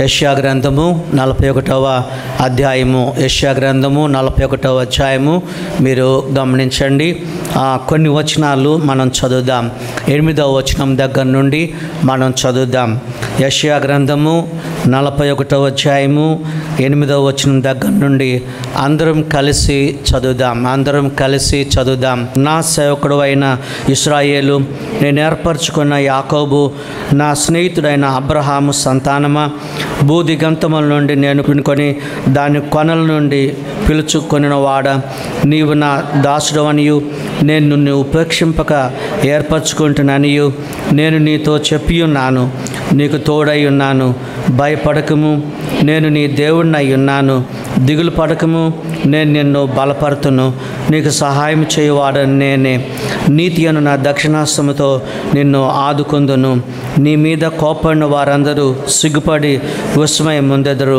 యెషయా గ్రంథము 41వ అధ్యాయము. యెషయా గ్రంథము 41వ అధ్యాయము మీరు గమనించండి. కొన్ని వచనాలు మనం చదువుదాం. 8వ వచనం దగ్గర నుండి మనం చదువుదాం. యెషయా గ్రంథము 41వ అధ్యాయము 8వ వచనం దగ్గర నుండి అందరం కలిసి చదువుదాం. నా సేవకుడు అయిన ఇశ్రాయేలు, నేను ఏర్పరచుకున్న యాకోబు, నా స్నేహితుడైన అబ్రహాము సంతానమా, భూదిగంతముల నుండి నేను పినుకొని దాని కొనల నుండి పిలుచుకొనిన వాడ, నీవు నా దాసుడవనియు నేను నిన్ను ఉపేక్షింపక ఏర్పరచుకుంటున్నానియు నేను నీతో చెప్పి ఉన్నాను. నీకు తోడై ఉన్నాను, భయపడకము, నేను నీ దేవుడినై ఉన్నాను. దిగులు పడకము, నేను నిన్ను బలపరుతును. నీకు సహాయం చేయువాడని నేనే. నీతి అను నా దక్షిణాస్తముతో నిన్ను ఆదుకొందును. నీ మీద కోపడిన వారందరూ సిగ్గుపడి విస్మయం పొందెదరు.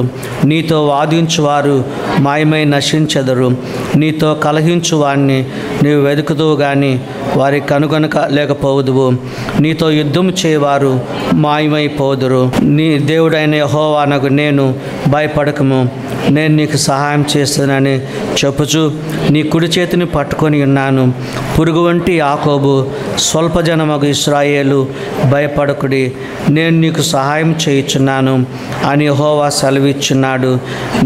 నీతో వాదించువారు మాయమై నశించెదరు. నీతో కలహించు వారిని నీవు వెతుకుదువు గాని వారి కనుగొనక లేకపోదువు. నీతో యుద్ధం చేయవారు మాయమైపోదురు. నీ దేవుడైన యెహోవానగు నేను, భయపడకము, నేను నీకు సహాయం చేస్తానని చెప్పుచు నీ కుడి చేతిని పట్టుకొని ఉన్నాను. పురుగు వంటి యాకోబు, స్వల్ప జనమగు ఇశ్రాయేలు, భయపడకుడి, నేను నీకు సహాయం చేయుచున్నాను అని యెహోవా సెలవిచ్చున్నాడు.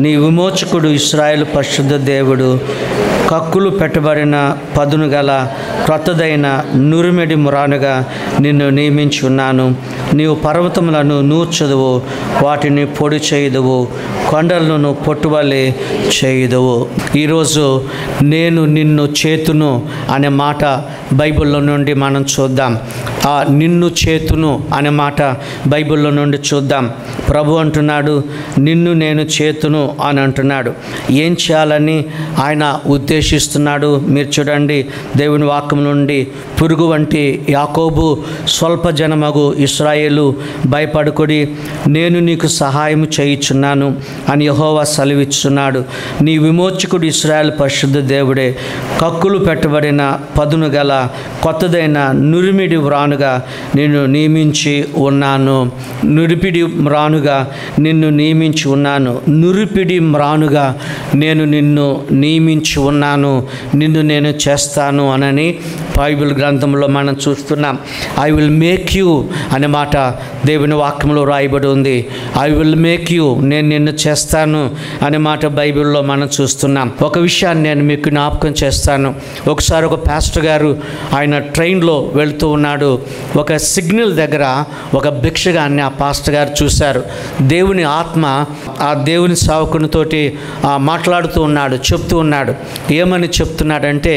నీ విమోచకుడు ఇశ్రాయేలు పరిశుద్ధ దేవుడు. కక్కులు పెట్టబడిన పదును గల క్రొత్తదైన నురిమెడి మురానుగా నిన్ను నియమించి ఉన్నాను. నీవు పర్వతములను నూర్చదువు, వాటిని పొడి చేయుదువు, కొండలను పొట్టువలే చేయుదువు. ఈరోజు నేను నిన్ను చేతును అనే మాట బైబిల్లో నుండి మనం చూద్దాం. ఆ నిన్ను చేతును అనే మాట బైబిల్లో నుండి చూద్దాం. ప్రభు అంటున్నాడు, నిన్ను నేను చేతును అని అంటున్నాడు. ఏం చేయాలని ఆయన ఉద్దేశిస్తున్నాడు మీరు చూడండి. దేవుని వాక్యం నుండి, పురుగు వంటి యాకోబు, స్వల్ప జనమగు ఇశ్రాయేలు, భయపడుకుడి, నేను నీకు సహాయం చేయుచున్నాను అని యెహోవా సెలవిస్తున్నాడు. నీ విమోచకుడు ఇశ్రాయేలు పరిశుద్ధ దేవుడే. కక్కులు పెట్టబడిన పదును గల కొత్తదైన నురిమిడి వ్రానుగా నిన్ను నియమించి ఉన్నాను. నురిపిడి మ్రానుగా నిన్ను నియమించి ఉన్నాను. నురిపిడి మ్రానుగా నేను నిన్ను నియమించి ఉన్నాను. నిన్ను నేను చేస్తాను అనని బైబిల్ గ్రంథంలో మనం చూస్తున్నాం. ఐ విల్ మేక్ యూ అనే మాట దేవుని వాక్యంలో రాయబడి ఉంది. ఐ విల్ మేక్ యూ, నేను నిన్ను చేస్తాను అనే మాట బైబిల్లో మనం చూస్తున్నాం. ఒక విషయాన్ని నేను మీకు జ్ఞాపకం చేస్తాను. ఒకసారి ఒక పాస్టర్ గారు ఆయన ట్రైన్లో వెళుతూ ఉన్నాడు. ఒక సిగ్నల్ దగ్గర ఒక భిక్షగాన్ని ఆ పాస్టర్ గారు చూశారు. దేవుని ఆత్మ ఆ దేవుని సేవకునితోటి మాట్లాడుతూ ఉన్నాడు, చెప్తూ ఉన్నాడు. ఏమని చెప్తున్నాడంటే,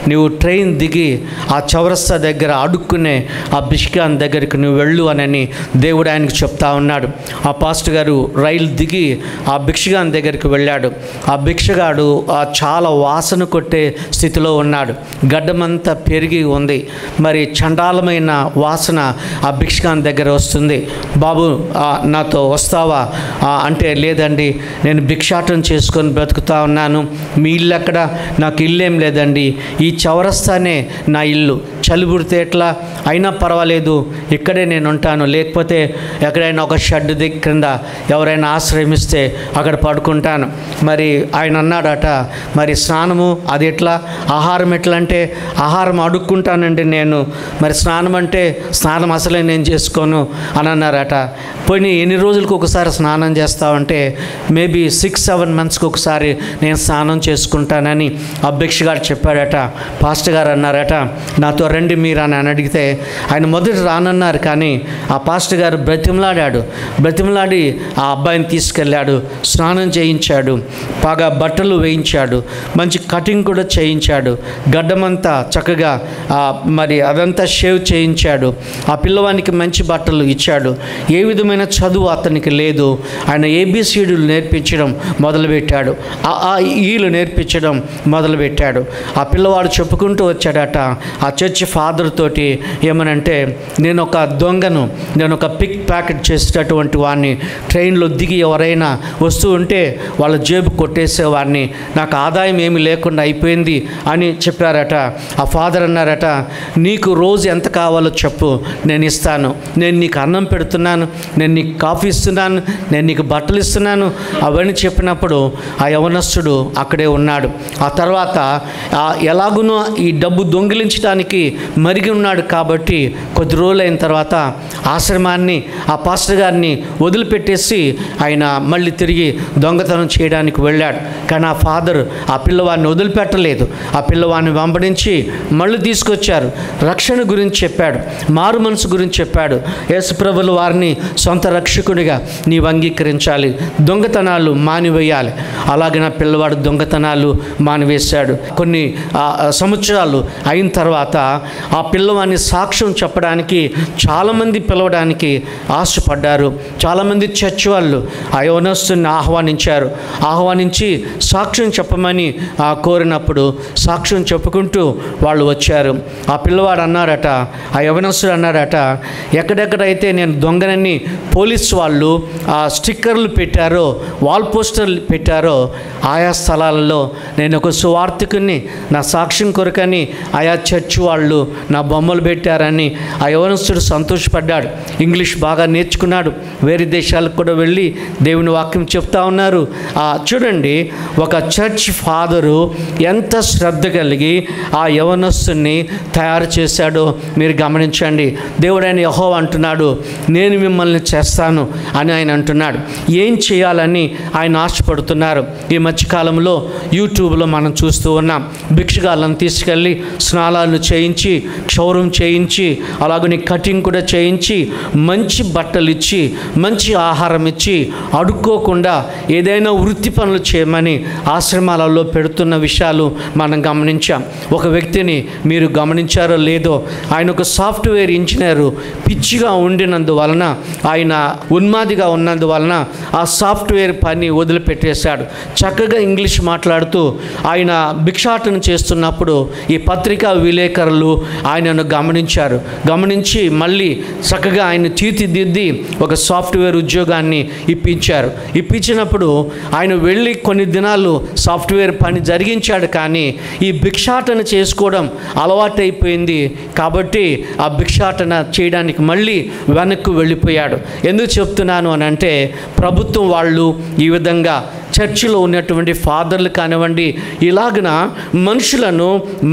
నీవు ట్రైన్ దిగి ఆ చౌరస్తా దగ్గర అడుక్కునే ఆ భిక్షగాని దగ్గరికి నువ్వు వెళ్ళు అని దేవుడు ఆయనకు చెప్తా ఉన్నాడు. ఆ పాస్టర్ గారు రైలు దిగి ఆ భిక్షగాని దగ్గరికి వెళ్ళాడు. ఆ భిక్షగాడు చాలా వాసన కొట్టే స్థితిలో ఉన్నాడు. గడ్డమంతా పెరిగి ఉంది. మరి చండాలమైన వాసన ఆ భిక్షగాని దగ్గర వస్తుంది. బాబు నాతో వస్తావా అంటే, లేదండి, నేను భిక్షాటం చేసుకొని బ్రతుకుతా ఉన్నాను. మీ ఇల్లు ఎక్కడ? నాకు ఇల్లేం లేదండి, ఈ చౌరస్తానే నా ఇల్లు. చలి పుడితే ఎట్లా అయినా పర్వాలేదు, ఇక్కడే నేను ఉంటాను. లేకపోతే ఎక్కడైనా ఒక షెడ్ క్రింద ఎవరైనా ఆశ్రమిస్తే అక్కడ పడుకుంటాను. మరి ఆయన అన్నాడట, మరి స్నానము అది ఎట్లా, ఆహారం ఎట్లా అంటే, ఆహారం అడుక్కుంటానండి నేను, మరి స్నానం అంటే స్నానం అసలే నేను చేసుకోను అని అన్నారట. పోయి ఎన్ని రోజులకు ఒకసారి స్నానం చేస్తావంటే, మేబీ 6-7 మంత్స్కి ఒకసారి నేను స్నానం చేసుకుంటానని ఆ భిక్షగారు చెప్పాడట. పాస్టర్ గారు అన్నారట, నాతో రండి మీరు అని అడిగితే ఆయన మొదట రానన్నారు. కానీ ఆ పాస్టర్ గారు బ్రతిమలాడి ఆ అబ్బాయిని తీసుకెళ్ళాడు, స్నానం చేయించాడు, బాగా బట్టలు వేయించాడు, మంచి కటింగ్ కూడా చేయించాడు, గడ్డమంతా చక్కగా మరి అదంతా షేవ్ చేయించాడు. ఆ పిల్లవానికి మంచి బట్టలు ఇచ్చాడు. ఏ విధమైన చదువు అతనికి లేదు. ఆయన ఏబిసిడీలు నేర్పించడం మొదలుపెట్టాడు. ఈలు నేర్పించడం మొదలుపెట్టాడు. ఆ పిల్లవాడు చెప్పుకుంటూ వచ్చాడట, ఆ చర్చ్ ఫాదర్ తోటి ఏమనంటే, నేను ఒక దొంగను, నేను ఒక పిక్ ప్యాకెట్ చేసేటటువంటి వాడిని, ట్రైన్లో దిగి ఎవరైనా వస్తూ ఉంటే వాళ్ళ జేబు కొట్టేసేవాడిని, నాకు ఆదాయం ఏమి లేకుండా అయిపోయింది అని చెప్పారట. ఆ ఫాదర్ అన్నారట, నీకు రోజు ఎంత కావాలో చెప్పు, నేను ఇస్తాను. నేను నీకు అన్నం పెడుతున్నాను, నేను నీకు కాఫీ ఇస్తున్నాను, నేను నీకు బట్టలు ఇస్తున్నాను అవన్నీ చెప్పినప్పుడు ఆ యవనస్తుడు అక్కడే ఉన్నాడు. ఆ తర్వాత ఎలాగునో ఈ డబ్బు దొంగిలించడానికి మరిగి ఉన్నాడు కాబట్టి కొద్ది రోజులైన తర్వాత ఆశ్రమాన్ని, ఆ పాస్టర్ గారిని వదిలిపెట్టేసి ఆయన మళ్ళీ తిరిగి దొంగతనం చేయడానికి వెళ్ళాడు. కానీ ఆ ఫాదర్ ఆ పిల్లవాడిని వదిలిపెట్టలేదు. ఆ పిల్లవాడిని వెంబడించి మళ్ళీ తీసుకొచ్చారు. రక్షణ గురించి చెప్పాడు, మారు మనసు గురించి చెప్పాడు. యేసుప్రభుల వారిని సొంత రక్షకునిగా నీవు అంగీకరించాలి, దొంగతనాలు మానివేయాలి. అలాగే నా పిల్లవాడు దొంగతనాలు మానివేశాడు. కొన్ని సంవత్సరాలు అయిన తర్వాత ఆ పిల్లవాడిని సాక్ష్యం చెప్పడానికి చాలామంది పిలవడానికి ఆశపడ్డారు. చాలామంది చర్చ్ వాళ్ళు ఆ యవనస్తుని ఆహ్వానించి సాక్ష్యం చెప్పమని కోరినప్పుడు సాక్ష్యం చెప్పుకుంటూ వాళ్ళు వచ్చారు. ఆ పిల్లవాడు అన్నారట, ఆ యవనస్తుడు అన్నారట, ఎక్కడెక్కడైతే నేను దొంగనని పోలీసు వాళ్ళు స్టిక్కర్లు పెట్టారో, వాల్ పోస్టర్లు పెట్టారో ఆయా స్థలాలలో నేను ఒక సువార్థికుని నా సాక్ష్యం కొరకని ఆయా చర్చ్ వాళ్ళు నా బొమ్మలు పెట్టారని ఆ యవనస్తుడు సంతోషపడ్డాడు. ఇంగ్లీష్ బాగా నేర్చుకున్నాడు. వేరే దేశాలకు కూడా వెళ్ళి దేవుని వాక్యం చెప్తా ఉన్నారు. చూడండి, ఒక చర్చ్ ఫాదరు ఎంత శ్రద్ధ కలిగి ఆ యవనస్తుని తయారు చేశాడో మీరు గమనించండి. దేవుడైన యెహోవా అంటున్నాడు, నేను మిమ్మల్ని చేస్తాను అని ఆయన అంటున్నాడు. ఏం చేయాలని ఆయన ఆశపడుతున్నారు. ఈ మధ్యకాలంలో యూట్యూబ్లో మనం చూస్తూ ఉన్నాం. భిక్షగాళ్ళను తీసుకెళ్ళి స్నానాలు చేయించి, క్షౌరం చేయించి, అలాగని కటింగ్ కూడా చేయించి, మంచి బట్టలు ఇచ్చి, మంచి ఆహారం ఇచ్చి, అడుక్కోకుండా ఏదైనా వృత్తి పనులు చేయమని ఆశ్రమాలలో పెడుతున్న విషయాలు మనం గమనించాం. ఒక వ్యక్తిని మీరు గమనించారో లేదో, ఆయన ఒక సాఫ్ట్వేర్ ఇంజనీరు. పిచ్చిగా ఉండినందువలన, ఆయన ఉన్మాదిగా ఉన్నందువలన ఆ సాఫ్ట్వేర్ పని వదిలిపెట్టేశాడు. చక్కగా ఇంగ్లీష్ మాట్లాడుతూ ఆయన భిక్షాటన చేస్తున్నప్పుడు ఈ పత్రికా విలేకరులు ఆయనను గమనించి మళ్ళీ చక్కగా ఆయన తీర్చిదిద్ది ఒక సాఫ్ట్వేర్ ఉద్యోగాన్ని ఇప్పించినప్పుడు ఆయన వెళ్ళి కొన్ని దినాలు సాఫ్ట్వేర్ పని జరిగించాడు. కానీ ఈ భిక్షాటన చేసుకోవడం అలవాటైపోయింది కాబట్టి ఆ భిక్షాటన చేయడానికి మళ్ళీ వెనక్కు వెళ్ళిపోయాడు. ఎందుకు చెప్తున్నాను అని అంటే, ప్రభుత్వం వాళ్ళు ఈ విధంగా చర్చిలో ఉన్నటువంటి ఫాదర్లు కానివ్వండి, ఇలాగన మనుషులను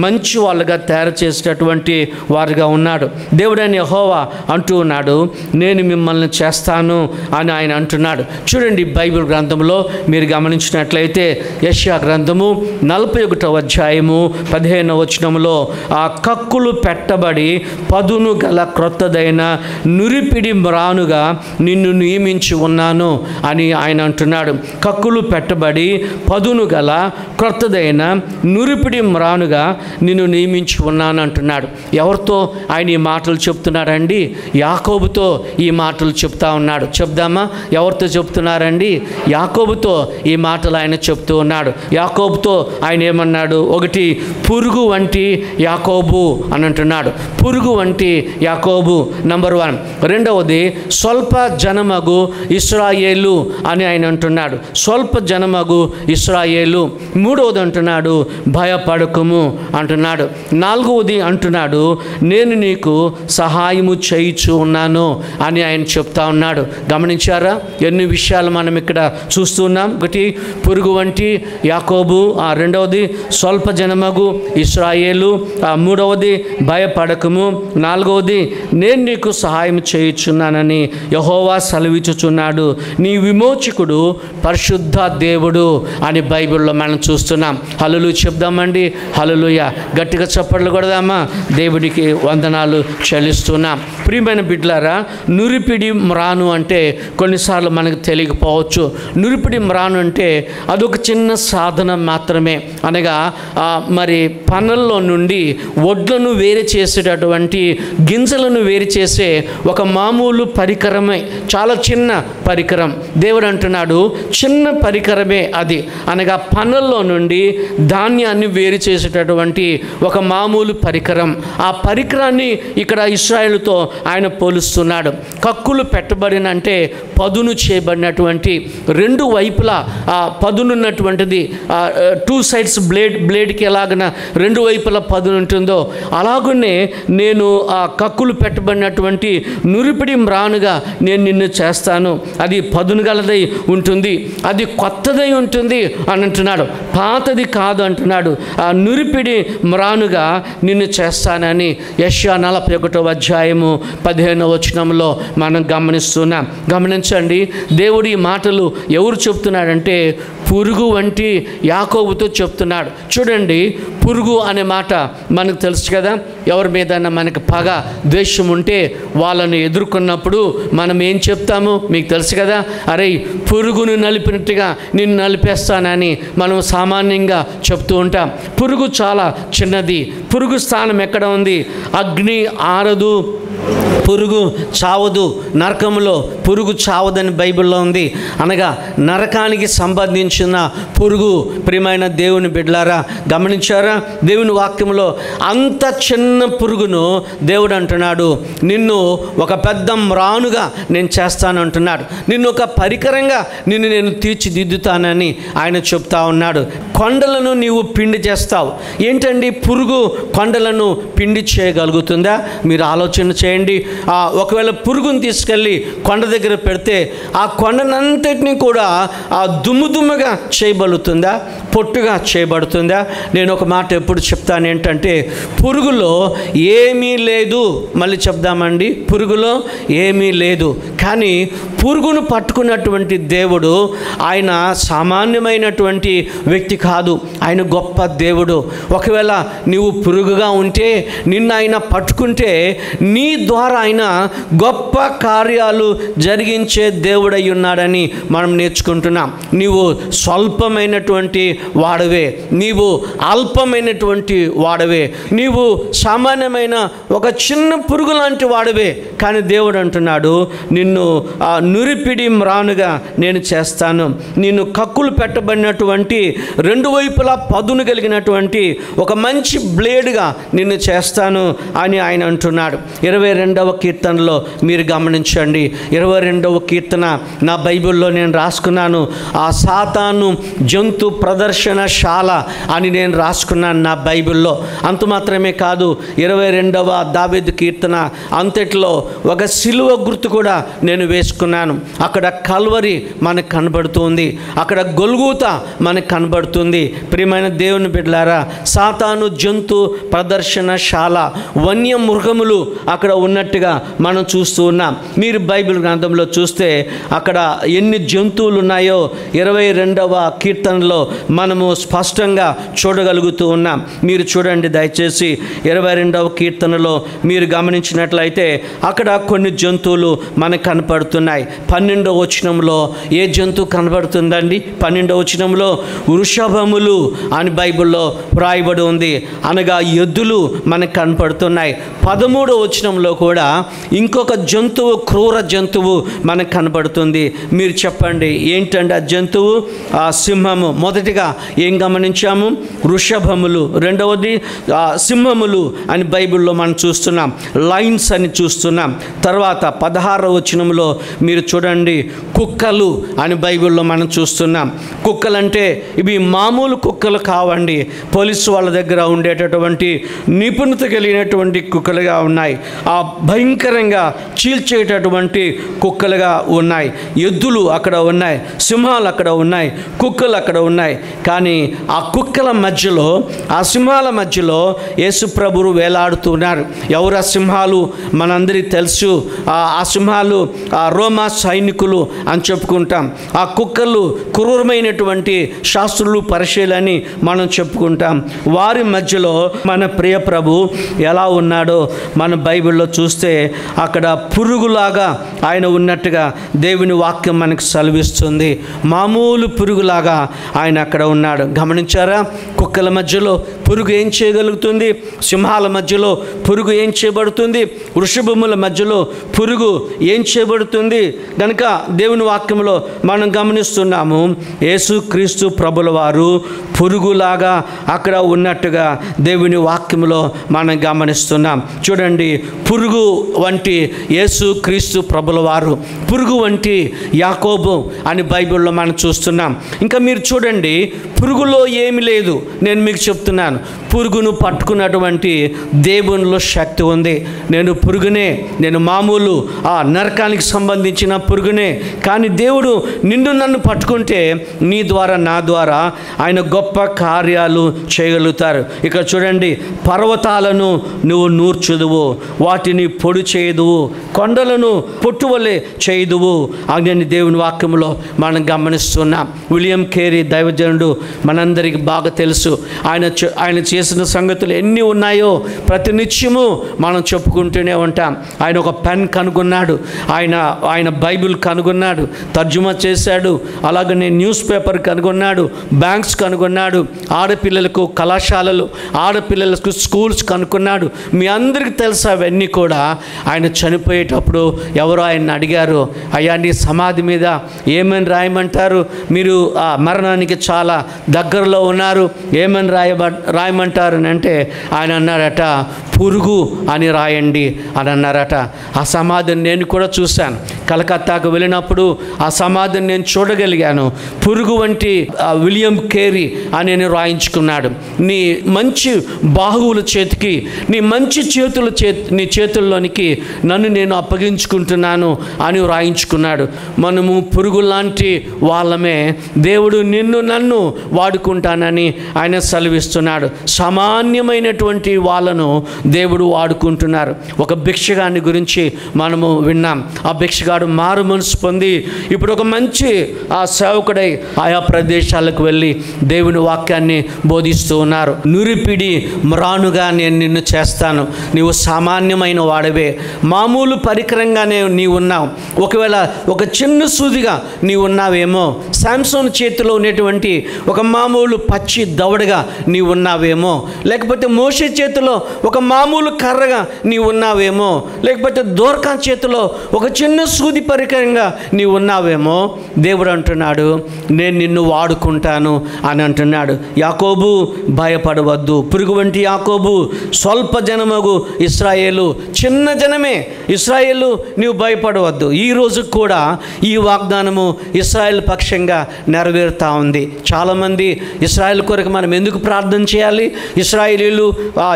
మంచి వాళ్ళుగా తయారు చేసేటటువంటి వారుగా ఉన్నాడు. దేవుడైన యెహోవా అంటూ ఉన్నాడు, నేను మిమ్మల్ని చేస్తాను అని ఆయన అంటున్నాడు. చూడండి, బైబిల్ గ్రంథంలో మీరు గమనించినట్లయితే యెషయా గ్రంథము 41వ అధ్యాయము 15వ వచనంలో, ఆ కక్కులు పెట్టబడి పదును గల క్రొత్తదైన నురిపిడి మ్రానుగా నిన్ను నియమించి ఉన్నాను అని ఆయన అంటున్నాడు. కక్కులు పెట్టబడి పదును గల క్రొత్తదైన నురిపిడి మ్రానుగా నిన్ను నియమించి ఉన్నాను అంటున్నాడు. ఎవరితో ఆయన ఈ మాటలు చెప్తున్నారండి? యాకోబుతో ఈ మాటలు చెప్తా ఉన్నాడు. చెప్దామా? ఎవరితో చెప్తున్నారండి? యాకోబుతో ఈ మాటలు ఆయన చెప్తూ ఉన్నాడు. యాకోబుతో ఆయన ఏమన్నాడు? ఒకటి, పురుగు వంటి యాకోబు అని అంటున్నాడు. పురుగు వంటి యాకోబు నంబర్ 1. రెండవది, స్వల్ప జనమగు ఇశ్రాయేలు అని ఆయన అంటున్నాడు. స్వల్ప జనమగు ఇశ్రాయేలు. మూడవది అంటున్నాడు, భయపడకుము అంటున్నాడు. నాలుగవది అంటున్నాడు, నేను నీకు సహాయము చేయిచు ఉన్నాను అని ఆయన చెప్తా ఉన్నాడు. గమనించారా? ఎన్ని విషయాలు మనం ఇక్కడ చూస్తున్నాం. ఒకటి, పురుగు వంటి యాకోబు. రెండవది, స్వల్ప జనమగు ఇశ్రాయేలు. మూడవది, భయపడకము. నాలుగవది, నేను నీకు సహాయం చేయుచున్నానని యెహోవా సెలవిచ్చుచున్నాడు. నీ విమోచకుడు పరిశుద్ధ దేవుడు అని బైబిల్లో మనం చూస్తున్నాం. హల్లెలూయా చెప్దామండి. హల్లెలూయా గట్టిగా చప్పట్లు కొడదామా? దేవుడికి వందనాలు చెల్లిస్తున్నాం. ప్రియమైన బిడ్డలారా, నురిపిడి మ్రాను అంటే కొన్నిసార్లు మనకు తెలియకపోవచ్చు. నురిపిడి మ్రాను అంటే అదొక చిన్న సాధనం మాత్రమే. అనగా మరి పనుల్లో నుండి వడ్లను వేరు చేసేటటువంటి గింజలను వేరు చేసే ఒక మామూలు పరికరమే. చాలా చిన్న పరికరం. దేవుడు అంటున్నాడు, చిన్న పరికరమే అది. అనగా పనల్లో నుండి ధాన్యాన్ని వేరు చేసేటటువంటి ఒక మామూలు పరికరం. ఆ పరికరాన్ని ఇక్కడ ఇశ్రాయేలుతో ఆయన పోలుస్తున్నాడు. కక్కులు పెట్టబడిన అంటే పదును చేయబడినటువంటి, రెండు వైపులా పదునున్నటువంటిది, టూ సైడ్స్ బ్లేడ్కి ఎలాగన రెండు వైపులా పదును ఉంటుందో అలాగనే నేను ఆ కక్కులు పెట్టబడినటువంటి నురిపిడి మ్రానుగా నేను నిన్ను చేస్తాను. అది పదును గలదై ఉంటుంది, అది కొత్తదై ఉంటుంది అని అంటున్నాడు, పాతది కాదు అంటున్నాడు. ఆ నురిపిడి మ్రానుగా నిన్ను చేస్తానని యెషయా 41వ అధ్యాయము 15వ వచనంలో మనం గమనిస్తున్నాం. గమనించండి, దేవుడు ఈ మాటలు ఎవరు చెప్తున్నాడంటే పురుగు వంటి యాకోబుతో చెప్తున్నాడు. చూడండి, పురుగు అనే మాట మనకు తెలుసు కదా. ఎవరి మీదన్నా మనకు పగ ద్వేషం ఉంటే వాళ్ళని ఎదుర్కొన్నప్పుడు మనం ఏం చెప్తాము మీకు తెలుసు కదా. అరే, పురుగును నలిపినట్టుగా నిన్ను నలిపేస్తానని మనం సామాన్యంగా చెప్తూ ఉంటాం. పురుగు చాలా చిన్నది. పురుగు స్థానం ఎక్కడ ఉంది? అగ్ని ఆరదు, పురుగు చావదు, నరకములో పురుగు చావదని బైబిల్లో ఉంది. అనగా నరకానికి సంబంధించిన పురుగు. ప్రియమైన దేవుని బిడ్డలారా, గమనించారా? దేవుని వాక్యంలో అంత చిన్న పురుగును దేవుడు అంటున్నాడు, నిన్ను ఒక పెద్ద మ్రానుగా నేను చేస్తాను అంటున్నాడు. నిన్ను ఒక పరికరంగా నిన్ను నేను తీర్చిదిద్దుతానని ఆయన చెప్తా ఉన్నాడు. కొండలను నీవు పిండి చేస్తావు. ఏంటండి, పురుగు కొండలను పిండి చేయగలుగుతుందా? మీరు ఆలోచన చేయండి. ఒకవేళ పురుగును తీసుకెళ్ళి కొండ దగ్గర పెడితే ఆ కొండనంతటినీ కూడా దుమ్ముగా చేయబడుతుందా? పొట్టుగా చేయబడుతుందా? నేను ఒక మాట ఎప్పుడు చెప్తాను, ఏంటంటే పురుగులో ఏమీ లేదు. మళ్ళీ చెప్దామండి, పురుగులో ఏమీ లేదు. కానీ పురుగును పట్టుకున్నటువంటి దేవుడు ఆయన సామాన్యమైనటువంటి వ్యక్తి కాదు, ఆయన గొప్ప దేవుడు. ఒకవేళ నీవు పురుగుగా ఉంటే నిన్ను ఆయన పట్టుకుంటే నీ ద్వారా ఆయన గొప్ప కార్యాలు జరిగించే దేవుడై ఉన్నాడని మనం నేర్చుకుంటున్నాం. నీవు స్వల్పమైనటువంటి వాడవే, నీవు అల్పమైనటువంటి వాడవే, నీవు సామాన్యమైన ఒక చిన్న పురుగు లాంటి వాడవే. కానీ దేవుడు అంటున్నాడు, నిన్ను నురిపిడి మ్రానుగా నేను చేస్తాను. నిన్ను కక్కులు పెట్టబడినటువంటి రెండు వైపులా పదును కలిగినటువంటి ఒక మంచి బ్లేడ్గా నిన్ను చేస్తాను అని ఆయన అంటున్నాడు. 22వ కీర్తనలో మీరు గమనించండి. 22వ కీర్తన నా బైబిల్లో నేను రాసుకున్నాను. ఆ సాతాను జంతు ప్రదర్శనశాల అని నేను రాసుకున్నాను నా బైబిల్లో. అంత మాత్రమే కాదు, 22వ దావీదు కీర్తన అంతట్లో ఒక సిలువ గుర్తు కూడా నేను వేసుకున్నాను. అక్కడ కల్వరి మనకు కనబడుతుంది, అక్కడ గొల్గోతా మనకు కనబడుతుంది. ప్రియమైన దేవుని బిడ్డలారా, సాతాను జంతు ప్రదర్శనశాల, వన్య మృగములు అక్కడ ఉన్నట్టుగా మనం చూస్తూ ఉన్నాం. మీరు బైబిల్ గ్రంథంలో చూస్తే అక్కడ ఎన్ని జంతువులు ఉన్నాయో 22వ కీర్తనలో మనము స్పష్టంగా చూడగలుగుతూ ఉన్నాం. మీరు చూడండి దయచేసి, 22వ కీర్తనలో మీరు గమనించినట్లయితే అక్కడ కొన్ని జంతువులు మనకు కనపడుతున్నాయి. 12వ వచనంలో ఏ జంతువు కనబడుతుందండి? 12వ వచనంలో వృషభములు అని బైబిల్లో వ్రాయబడి ఉంది, అనగా ఎద్దులు మనకు కనపడుతున్నాయి. 13వ వచనంలో కూడా ఇంకొక జంతువు, క్రూర జంతువు మనకు కనబడుతుంది. మీరు చెప్పండి ఏంటంటే ఆ జంతువు? ఆ సింహము. మొదటిగా ఏం గమనించాము? వృషభములు. రెండవది సింహములు అని బైబిల్లో మనం చూస్తున్నాం, లైన్స్ అని చూస్తున్నాం. తర్వాత 16వ వచనంలో మీరు చూడండి, కుక్కలు అని బైబిల్లో మనం చూస్తున్నాం. కుక్కలంటే ఇవి మామూలు కుక్కలు కావండి, పోలీసు వాళ్ళ దగ్గర ఉండేటటువంటి నిపుణత కలిగినటువంటి కుక్కలుగా ఉన్నాయి. ఆ భయంకరంగా చీల్చేటటువంటి కుక్కలుగా ఉన్నాయి. ఎద్దులు అక్కడ ఉన్నాయి, సింహాలు అక్కడ ఉన్నాయి, కుక్కలు అక్కడ ఉన్నాయి. కానీ ఆ కుక్కల మధ్యలో, ఆ సింహాల మధ్యలో యేసు ప్రభువు వేలాడుతున్నారు. ఎవరు ఆ సింహాలు? మనందరికీ తెలుసు, ఆ సింహాలు రోమా సైనికులు అని చెప్పుకుంటాం. ఆ కుక్కలు క్రూరమైనటువంటి శాస్త్రులు, పరిశీలని మనం చెప్పుకుంటాం. వారి మధ్యలో మన ప్రియ ప్రభు ఎలా ఉన్నాడో మన బైబిల్లో చూస్తే అక్కడ పురుగులాగా ఆయన ఉన్నట్టుగా దేవుని వాక్యం మనకు సెలవిస్తుంది. మామూలు పురుగులాగా ఆయన అక్కడ ఉన్నాడు. గమనించారా? కుక్కల మధ్యలో పురుగు ఏం చేయగలుగుతుంది? సింహాల మధ్యలో పురుగు ఏం చేయబడుతుంది? వృషభముల మధ్యలో పురుగు ఏం చేయబడుతుంది? కనుక దేవుని వాక్యంలో మనం గమనిస్తూ చూస్తున్నాము యేసుక్రీస్తు ప్రభుల వారు పురుగులాగా అక్కడ ఉన్నట్టుగా దేవుని వాక్యంలో మనం గమనిస్తున్నాం. చూడండి, పురుగు వంటి యేసుక్రీస్తు ప్రభుల వారు, పురుగు వంటి యాకోబు అని బైబిల్లో మనం చూస్తున్నాం. ఇంకా మీరు చూడండి, పురుగులో ఏమి లేదు. నేను మీకు చెప్తున్నాను, పురుగును పట్టుకున్నటువంటి దేవునిలో శక్తి ఉంది. నేను పురుగునే, నేను మామూలు ఆ నరకానికి సంబంధించిన పురుగునే, కానీ దేవుడు నిన్ను నన్ను పట్టుకుంటే నీ ద్వారా నా ద్వారా ఆయన గొప్ప కార్యాలు చేయగలుగుతారు. ఇక్కడ చూడండి, పర్వతాలను నువ్వు నూర్చుదువు, వాటిని పొడి చేయదువు, కొండలను పొట్టువలే చేయదువు అని దేవుని వాక్యంలో మనం గమనిస్తున్నాం. విలియం కేరీ దైవజనుడు మనందరికీ బాగా తెలుసు. ఆయన చేసిన సంగతులు ఎన్ని ఉన్నాయో ప్రతి నిత్యము మనం చెప్పుకుంటూనే ఉంటాం. ఆయన ఒక పెన్ కనుగొన్నాడు, ఆయన బైబిల్ కనుగొన్నాడు, తర్జుమా చేశాడు. అలాగనే న్యూస్ పేపర్ కనుగొన్నాడు, బ్యాంక్స్ కనుగొన్నాడు, ఆడపిల్లలకు కళాశాలలు, ఆడపిల్లలకు స్కూల్స్ కనుక్కున్నాడు. మీ అందరికీ తెలుసు అవన్నీ కూడా. ఆయన చనిపోయేటప్పుడు ఎవరో ఆయన అడిగారు, అయ్యా నీ సమాధి మీద ఏమని రాయమంటారు, మీరు ఆ మరణానికి చాలా దగ్గరలో ఉన్నారు, ఏమని రాయమంటారు అని అంటే ఆయన అన్నారట, పురుగు అని రాయండి అని అన్నారట. ఆ సమాధిని నేను కూడా చూశాను. కలకత్తాకు వెళ్ళినప్పుడు ఆ సమాధిని నేను చూడగలిగాను. పురుగు వంటి విలియం కేరీ అని నేను రాయించుకున్నాడు. నీ మంచి బాహువుల చేతికి, నీ మంచి నీ చేతుల్లోనికి నన్ను నేను అప్పగించుకుంటున్నాను అని రాయించుకున్నాడు. మనము పురుగు లాంటి వాళ్ళమే, దేవుడు నిన్ను నన్ను వాడుకుంటానని ఆయన సెలవిస్తున్నాడు. సామాన్యమైనటువంటి వాళ్ళను దేవుడు వాడుకుంటున్నారు. ఒక భిక్షగాని గురించి మనము విన్నాం. ఆ భిక్షగాడు మారు మనసు పొంది ఇప్పుడు ఒక మంచి ఆ సేవకుడై ఆయా ప్రదేశాలకు వెళ్ళి దేవుని వాక్యాన్ని బోధిస్తూ ఉన్నారు. నురిపిడి మ్రానుగా నేను నిన్ను చేస్తాను, నీవు సామాన్యమైన వాడవే, మామూలు పరికరంగానే నీవు ఉన్నావు. ఒకవేళ ఒక చిన్న సూదిగా నీవు ఉన్నావేమో, శాంసోన్ చేతిలో ఉన్నటువంటి ఒక మామూలు పచ్చి దవడగా నీవు ఉన్నావేమో, లేకపోతే మోషే చేతిలో ఒక మామూలు కర్రగా నీవు ఉన్నావేమో, లేకపోతే దోర్కా చేతిలో ఒక చిన్న సూది పరికరంగా నీవు ఉన్నావేమో. దేవుడు అంటున్నాడు, నేను నిన్ను వాడుకుంటాను అని అంటున్నాడు. యాకోబు భయపడవద్దు, పురుగు వంటి యాకోబు, స్వల్ప జనమగు ఇశ్రాయేలు, చిన్న జనమే ఇశ్రాయేలు, నీవు భయపడవద్దు. ఈరోజు కూడా ఈ వాగ్దానము ఇశ్రాయేల్ పక్షంగా నెరవేరుతూ ఉంది. చాలామంది ఇశ్రాయేల్ కొరకు మనం ఎందుకు ప్రార్థన చేయాలి, ఇశ్రాయేలీలు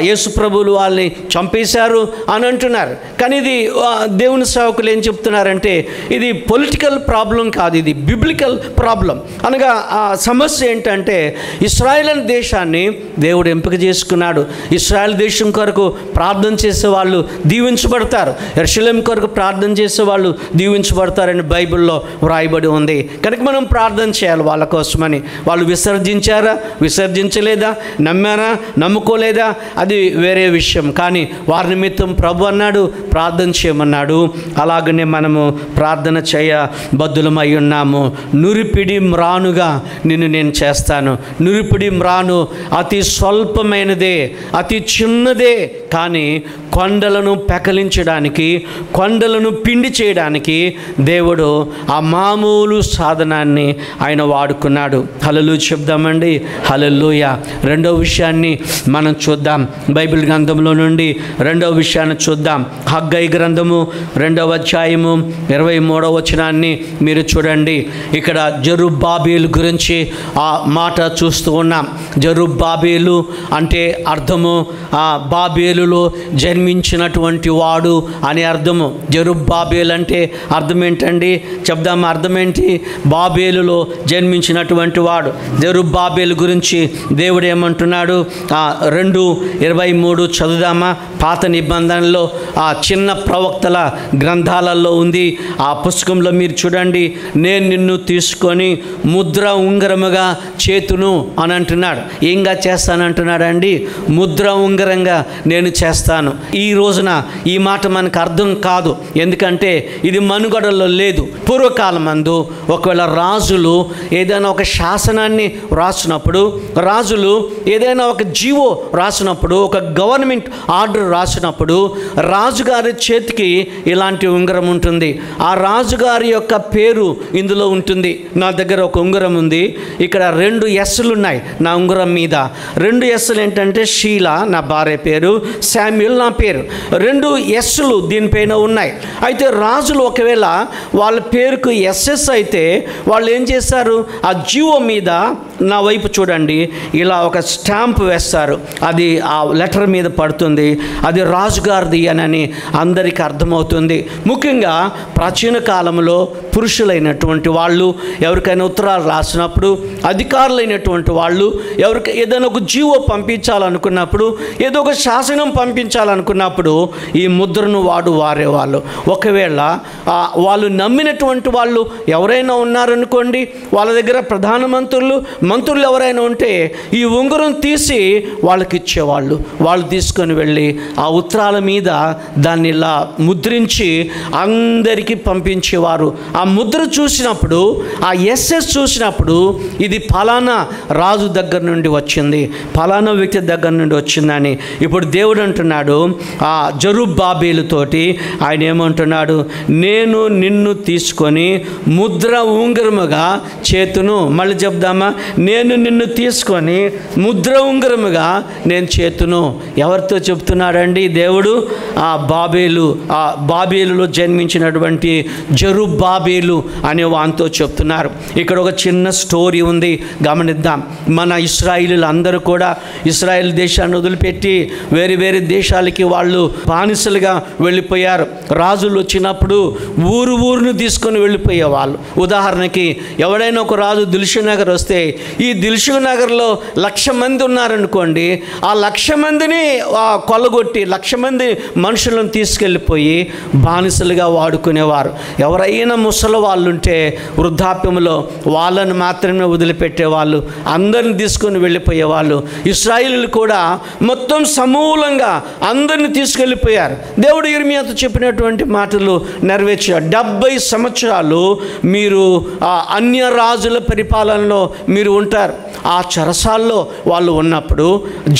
యేసు ప్రభువులు వాళ్ళని చంపేశారు అని అంటున్నారు. కానీ ఇది దేవుని సేవకులు ఏం చెప్తున్నారంటే ఇది పొలిటికల్ ప్రాబ్లం కాదు, ఇది బిబ్లికల్ ప్రాబ్లం. అనగా ఆ సమస్య ఏంటంటే ఇశ్రాయేల్ అనే దేశాన్ని దేవుడు ఎంపిక చేసుకున్నాడు. ఇశ్రాయేల్ దేశం కొరకు ప్రార్థన చేసే వాళ్ళు దీవించబడతారు, యెరూషలేము కొరకు ప్రార్థన చేసే వాళ్ళు దీవించబడతారని బైబిల్లో వ్రాయబడి ఉంది. కనుక మనం ప్రార్థన చేయాలి వాళ్ళ కోసమని. వాళ్ళు విసర్జించారా, విసర్జించలేదా, నమ్మారా, నమ్ముకోలేదా, అది వేరే విషయం. కానీ వారి నిమిత్తం ప్రభు అన్నాడు ప్రార్థన చేయమన్నాడు. అలాగనే మనము ప్రార్థన చేయ బద్దులమై ఉన్నాము. నురిపిడి మ్రానుగా నిన్ను నేను చేస్తాను. నురిపిడి మ్రాను అతి స్వల్పమైనదే, అతి చిన్నదే, కానీ కొండలను పెకలించడానికి, కొండలను పిండి చేయడానికి దేవుడు ఆ మామూలు సాధనాన్ని ఆయన వాడుకున్నాడు. హల్లెలూయా చెప్దామండి, హల్లెలూయా. రెండో విషయాన్ని మనం చూద్దాం. బైబిల్ గ్రంథంలో నుండి రెండవ విషయాన్ని చూద్దాం. హగ్గయి గ్రంథము 2వ అధ్యాయము 23వ వచనాన్ని మీరు చూడండి. ఇక్కడ జెరుబ్బాబెలు గురించి ఆ మాట చూస్తూ ఉన్నాం. జెరుబ్బాబెలు అంటే అర్థము బాబేలులో జన్మించినటువంటి వాడు అని అర్థము. జెరుబ్బాబెలు అంటే అర్థం ఏంటండి, చెప్దాం అర్థం ఏంటి? బాబేలులో జన్మించినటువంటి వాడు. జెరుబ్బాబెలు గురించి దేవుడు ఏమంటున్నాడు? 2:23 చదువుదామా? పాత నిబంధనలో ఆ చిన్న ప్రవక్తల గ్రంథాలలో ఉంది. ఆ పుస్తకంలో మీరు చూడండి. నేను నిన్ను తీసుకొని ముద్ర ఉంగరముగా చేతును అని అంటున్నాడు. ఏంగా చేస్తానంటున్నాడు అండి? ముద్ర ఉంగరంగా నేను నేను చేస్తాను. ఈ రోజున ఈ మాట మనకు అర్థం కాదు, ఎందుకంటే ఇది మనుగడలో లేదు. పూర్వకాలమందు ఒకవేళ రాజులు ఏదైనా ఒక శాసనాన్ని రాసినప్పుడు, రాజులు ఏదైనా ఒక జీవో రాసినప్పుడు, ఒక గవర్నమెంట్ ఆర్డర్ రాసినప్పుడు రాజుగారి చేతికి ఇలాంటి ఉంగరం ఉంటుంది. ఆ రాజుగారి యొక్క పేరు ఇందులో ఉంటుంది. నా దగ్గర ఒక ఉంగరం ఉంది. ఇక్కడ 2 ఎస్లు ఉన్నాయి నా ఉంగరం మీద. 2 ఎస్లు ఏంటంటే షీలా నా భార్య పేరు, శామ్యుల్ నా పేరు. 2 ఎస్లు దీనిపైన ఉన్నాయి. అయితే రాజులు ఒకవేళ వాళ్ళ పేరుకు ఎస్ఎస్ అయితే వాళ్ళు ఏం చేస్తారు, ఆ జీవో మీద నా వైపు చూడండి, ఇలా ఒక స్టాంప్ వేస్తారు. అది ఆ లెటర్ మీద పడుతుంది. అది రాజుగారిది అని అందరికీ అర్థమవుతుంది. ముఖ్యంగా ప్రాచీన కాలంలో పురుషులైనటువంటి వాళ్ళు ఎవరికైనా ఉత్తరాలు రాసినప్పుడు, అధికారులైనటువంటి వాళ్ళు ఎవరికి ఏదైనా ఒక జీవో పంపించాలనుకున్నప్పుడు, ఏదో ఒక శాసనం పంపించాలనుకున్నప్పుడు ఈ ముద్రను వారేవాళ్ళు. ఒకవేళ వాళ్ళు నమ్మినటువంటి వాళ్ళు ఎవరైనా ఉన్నారనుకోండి, వాళ్ళ దగ్గర మంత్రులు ఎవరైనా ఉంటే ఈ ఉంగరం తీసి వాళ్ళకి ఇచ్చేవాళ్ళు. వాళ్ళు తీసుకొని వెళ్ళి ఆ ఉత్తరాల మీద దాన్ని ఇలా ముద్రించి అందరికీ పంపించేవారు. ఆ ముద్ర చూసినప్పుడు, ఆ ఎస్ఎస్ చూసినప్పుడు ఇది ఫలానా రాజు దగ్గర నుండి వచ్చింది, ఫలానా వ్యక్తి దగ్గర నుండి వచ్చిందని. ఇప్పుడు దేవుడు అంటున్నాడు ఆ జెరుబ్బాబెలుతోటి, ఆయన ఏమంటున్నాడు, నేను నిన్ను తీసుకొని ముద్ర ఉంగరముగా చేతును. మళ్ళీ చెప్దామా, నేను నిన్ను తీసుకొని ముద్ర ఉంగరముగా నేను చేతును. ఎవరితో చెప్తున్నాడండి దేవుడు? ఆ బాబేలులో జన్మించినటువంటి జెరుబ్బాబెలు అనే వానితో చెప్తున్నారు. ఇక్కడ ఒక చిన్న స్టోరీ ఉంది, గమనిద్దాం. మన ఇశ్రాయేలీయులు అందరూ కూడా ఇశ్రాయేల్ దేశాన్ని వదిలిపెట్టి వేరే వేరే దేశాలకి వాళ్ళు బానిసలుగా వెళ్ళిపోయారు. రాజులు వచ్చినప్పుడు ఊరును తీసుకొని వెళ్ళిపోయేవాళ్ళు. ఉదాహరణకి ఎవడైనా ఒక రాజు దిల్షునగర్ వస్తే, ఈ దిల్షునగర్లో 1,00,000 మంది ఉన్నారనుకోండి, ఆ 1,00,000 మందిని కొల్లగొట్టి 1,00,000 మంది మనుషులను తీసుకెళ్ళిపోయి బానిసలుగా వాడుకునేవారు. ఎవరైనా ముసలి వాళ్ళు ఉంటే వృద్ధాప్యంలో వాళ్ళని మాత్రమే వదిలిపెట్టేవాళ్ళు, అందరిని తీసుకొని వెళ్ళిపోయేవాళ్ళు. ఇశ్రాయేలీయులు కూడా మొత్తం సమూలంగా అందరిని తీసుకెళ్ళిపోయారు. దేవుడు యిర్మీయాతో చెప్పినటువంటి మాటలు నెరవేర్చారు. 70 సంవత్సరాలు మీరు అన్య రాజుల పరిపాలనలో మీరు ఉంటారు. ఆ చెరసాల్లో వాళ్ళు ఉన్నప్పుడు,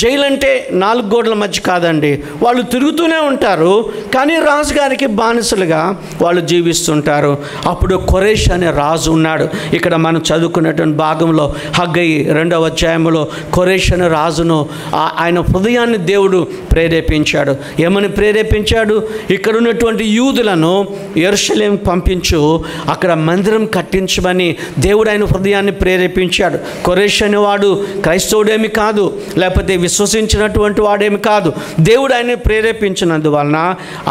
జైలు అంటే 4 గోడల మధ్య కాదండి, వాళ్ళు తిరుగుతూనే ఉంటారు. కానీ రాజుగారికి బానిసలుగా వాళ్ళు జీవిస్తుంటారు. అప్పుడు కొరేష్ అనే రాజు ఉన్నాడు. ఇక్కడ మనం చదువుకున్నటువంటి భాగంలో హగ్గయి 2వ అధ్యాయంలో కొరేష్ అనే రాజును ఆయన హృదయాన్ని దేవుడు ప్రేరేపించాడు. ఏమని ప్రేరేపించాడు? ఇక్కడ ఉన్నటువంటి యూదులను యెరూషలేం పంపించు, అక్కడ మందిరం కట్టించమని దేవుడు ఆయన హృదయాన్ని ప్రేరేపించాడు. కొరేష్ అనేవాడు క్రైస్తవుడేమి కాదు, లేకపోతే విశ్వసించినటువంటి వాడేమి కాదు. దేవుడు ఆయన ప్రేరేపించినందువలన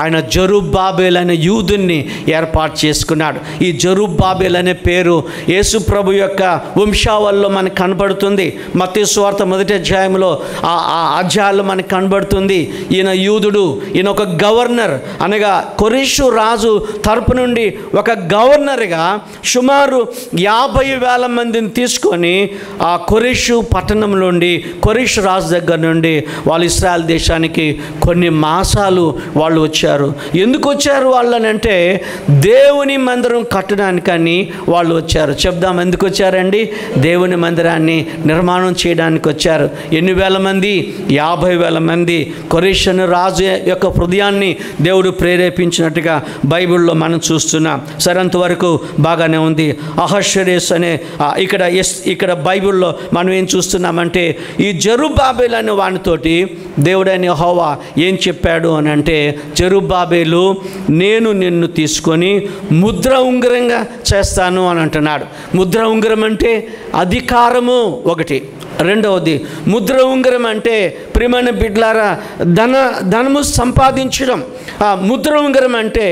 ఆయన జెరుబ్బాబెలు అనే యూదుని ఏర్పాటు చేసుకున్నాడు. ఈ జెరుబ్బాబెలు అనే పేరు యేసు ప్రభు యొక్క వంశావళిలో మనకు కనబడుతుంది. మత్తయి సువార్త 1వ అధ్యాయంలో ఆ అధ్యాయంలో మనకు కనబడుతుంది. ఈయన యూదుడు, ఈయన ఒక గవర్నర్, అనగా కొరేషు రాజు తరపు నుండి ఒక గవర్నర్గా సుమారు 50,000 మందిని తీసుకొని ఆ కొరేషు పట్టణం నుండి, కొరేషు రాజు దగ్గర నుండి వాళ్ళు ఇశ్రాయేల్ దేశానికి కొన్ని మాసాలు వాళ్ళు వచ్చారు. ఎందుకు వచ్చారు వాళ్ళనంటే, దేవుని మందిరం కట్టడానికని వాళ్ళు వచ్చారు. చెప్దాం, ఎందుకు వచ్చారండి? దేవుని మందిరాన్ని నిర్మాణం చేయడానికి వచ్చారు. ఎన్ని వేల మంది? 50,000 మంది. కొరేషు రాజు యొక్క హృదయాన్ని దేవుడు ప్రేరేపించినట్టుగా బైబిల్లో మనం చూస్తున్నాం. సరంతవరకు బాగానే ఉంది. అహష్వేరోషు అనే ఇక్కడ బైబిల్లో మనం ఏం చూస్తున్నామంటే, ఈ జెరుబ్బాబెలు అనే వానితోటి దేవుడైన యెహోవా ఏం చెప్పాడు అని అంటే, జెరుబ్బాబెలు నేను నిన్ను తీసుకొని ముద్ర ఉంగరంగా చేస్తాను అని అంటున్నాడు. ముద్ర ఉంగరం అంటే అధికారము ఒకటి. రెండవది ముద్ర ఉంగరం అంటే ప్రియమైన బిడ్డలారా ధనము సంపాదించడం. ఆ ముద్ర ఉంగరం అంటే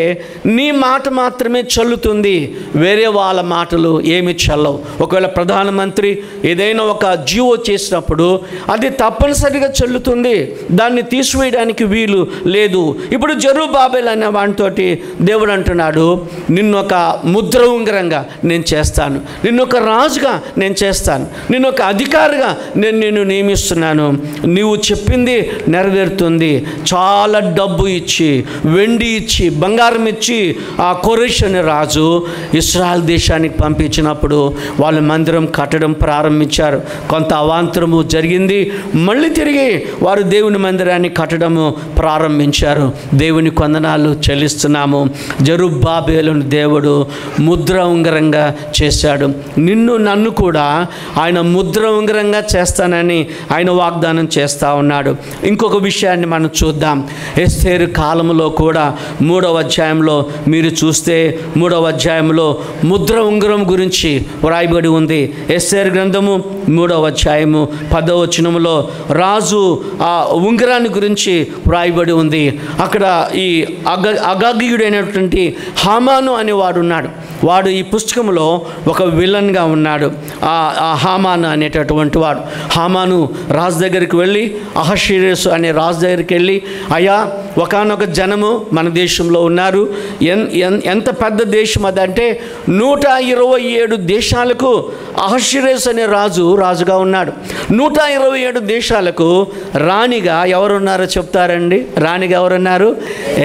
నీ మాట మాత్రమే చల్లుతుంది, వేరే వాళ్ళ మాటలు ఏమి చల్లవు. ఒకవేళ ప్రధానమంత్రి ఏదైనా ఒక జీవో చేసినప్పుడు అది తప్పనిసరిగా చల్లుతుంది, దాన్ని తీసివేయడానికి వీలు లేదు. ఇప్పుడు జెరుబ్బాబెలు అనే వానితోటి దేవుడు అంటున్నాడు, నిన్నొక ముద్ర ఉంగరంగా నేను చేస్తాను, నిన్నొక రాజుగా నేను చేస్తాను, నిన్నొక అధికారిగా నేను నిన్ను నియమిస్తున్నాను, నీవు చెప్పింది నెరవేరుతుంది. చాలా డబ్బు ఇచ్చి, వెండి ఇచ్చి, బంగారం ఇచ్చి ఆ కోరెష్ అనే రాజు ఇశ్రాయేల్ దేశానికి పంపించినప్పుడు వాళ్ళు మందిరం కట్టడం ప్రారంభించారు. కొంత అవాంతరము జరిగింది, మళ్ళీ తిరిగి వారు దేవుని మందిరాన్ని కట్టడము ప్రారంభించారు. దేవుని వందనాలు చెల్లిస్తున్నాము. జెరుబ్బాబెలును దేవుడు ముద్ర ఉంగరంగా చేశాడు. నిన్ను నన్ను కూడా ఆయన ముద్ర ఉంగరంగా చేస్తానని ఆయన వాగ్దానం చేస్తూ ఉన్నాడు. ఇంకొక విషయాన్ని మనం చూద్దాం. ఎస్తేరు కాలంలో కూడా 3వ అధ్యాయంలో మీరు చూస్తే 3వ అధ్యాయంలో ముద్ర ఉంగరం గురించి వ్రాయబడి ఉంది. ఎస్తేరు గ్రంథము 3వ అధ్యాయము 10వ వచనములో రాజు ఆ ఉంగరాన్ని గురించి వ్రాయబడి ఉంది. అక్కడ ఈ అగాగీయుడైనటువంటి హామాను అనేవాడు ఉన్నాడు. వాడు ఈ పుస్తకంలో ఒక విలన్గా ఉన్నాడు. ఆ హామాను అనేటటువంటి వాడు. హామాను రాజు దగ్గరికి వెళ్ళి, అహష్వేరోషు అనే రాజు దగ్గరికి వెళ్ళి, అయ్యా, ఒకానొక జనము మన దేశంలో ఉన్నారు. ఎంత పెద్ద దేశం అదంటే 127 దేశాలకు అహష్వేరోషు అనే రాజుగా ఉన్నాడు. 127 దేశాలకు రాణిగా ఎవరున్నారో చెప్తారండి? రాణిగా ఎవరున్నారు?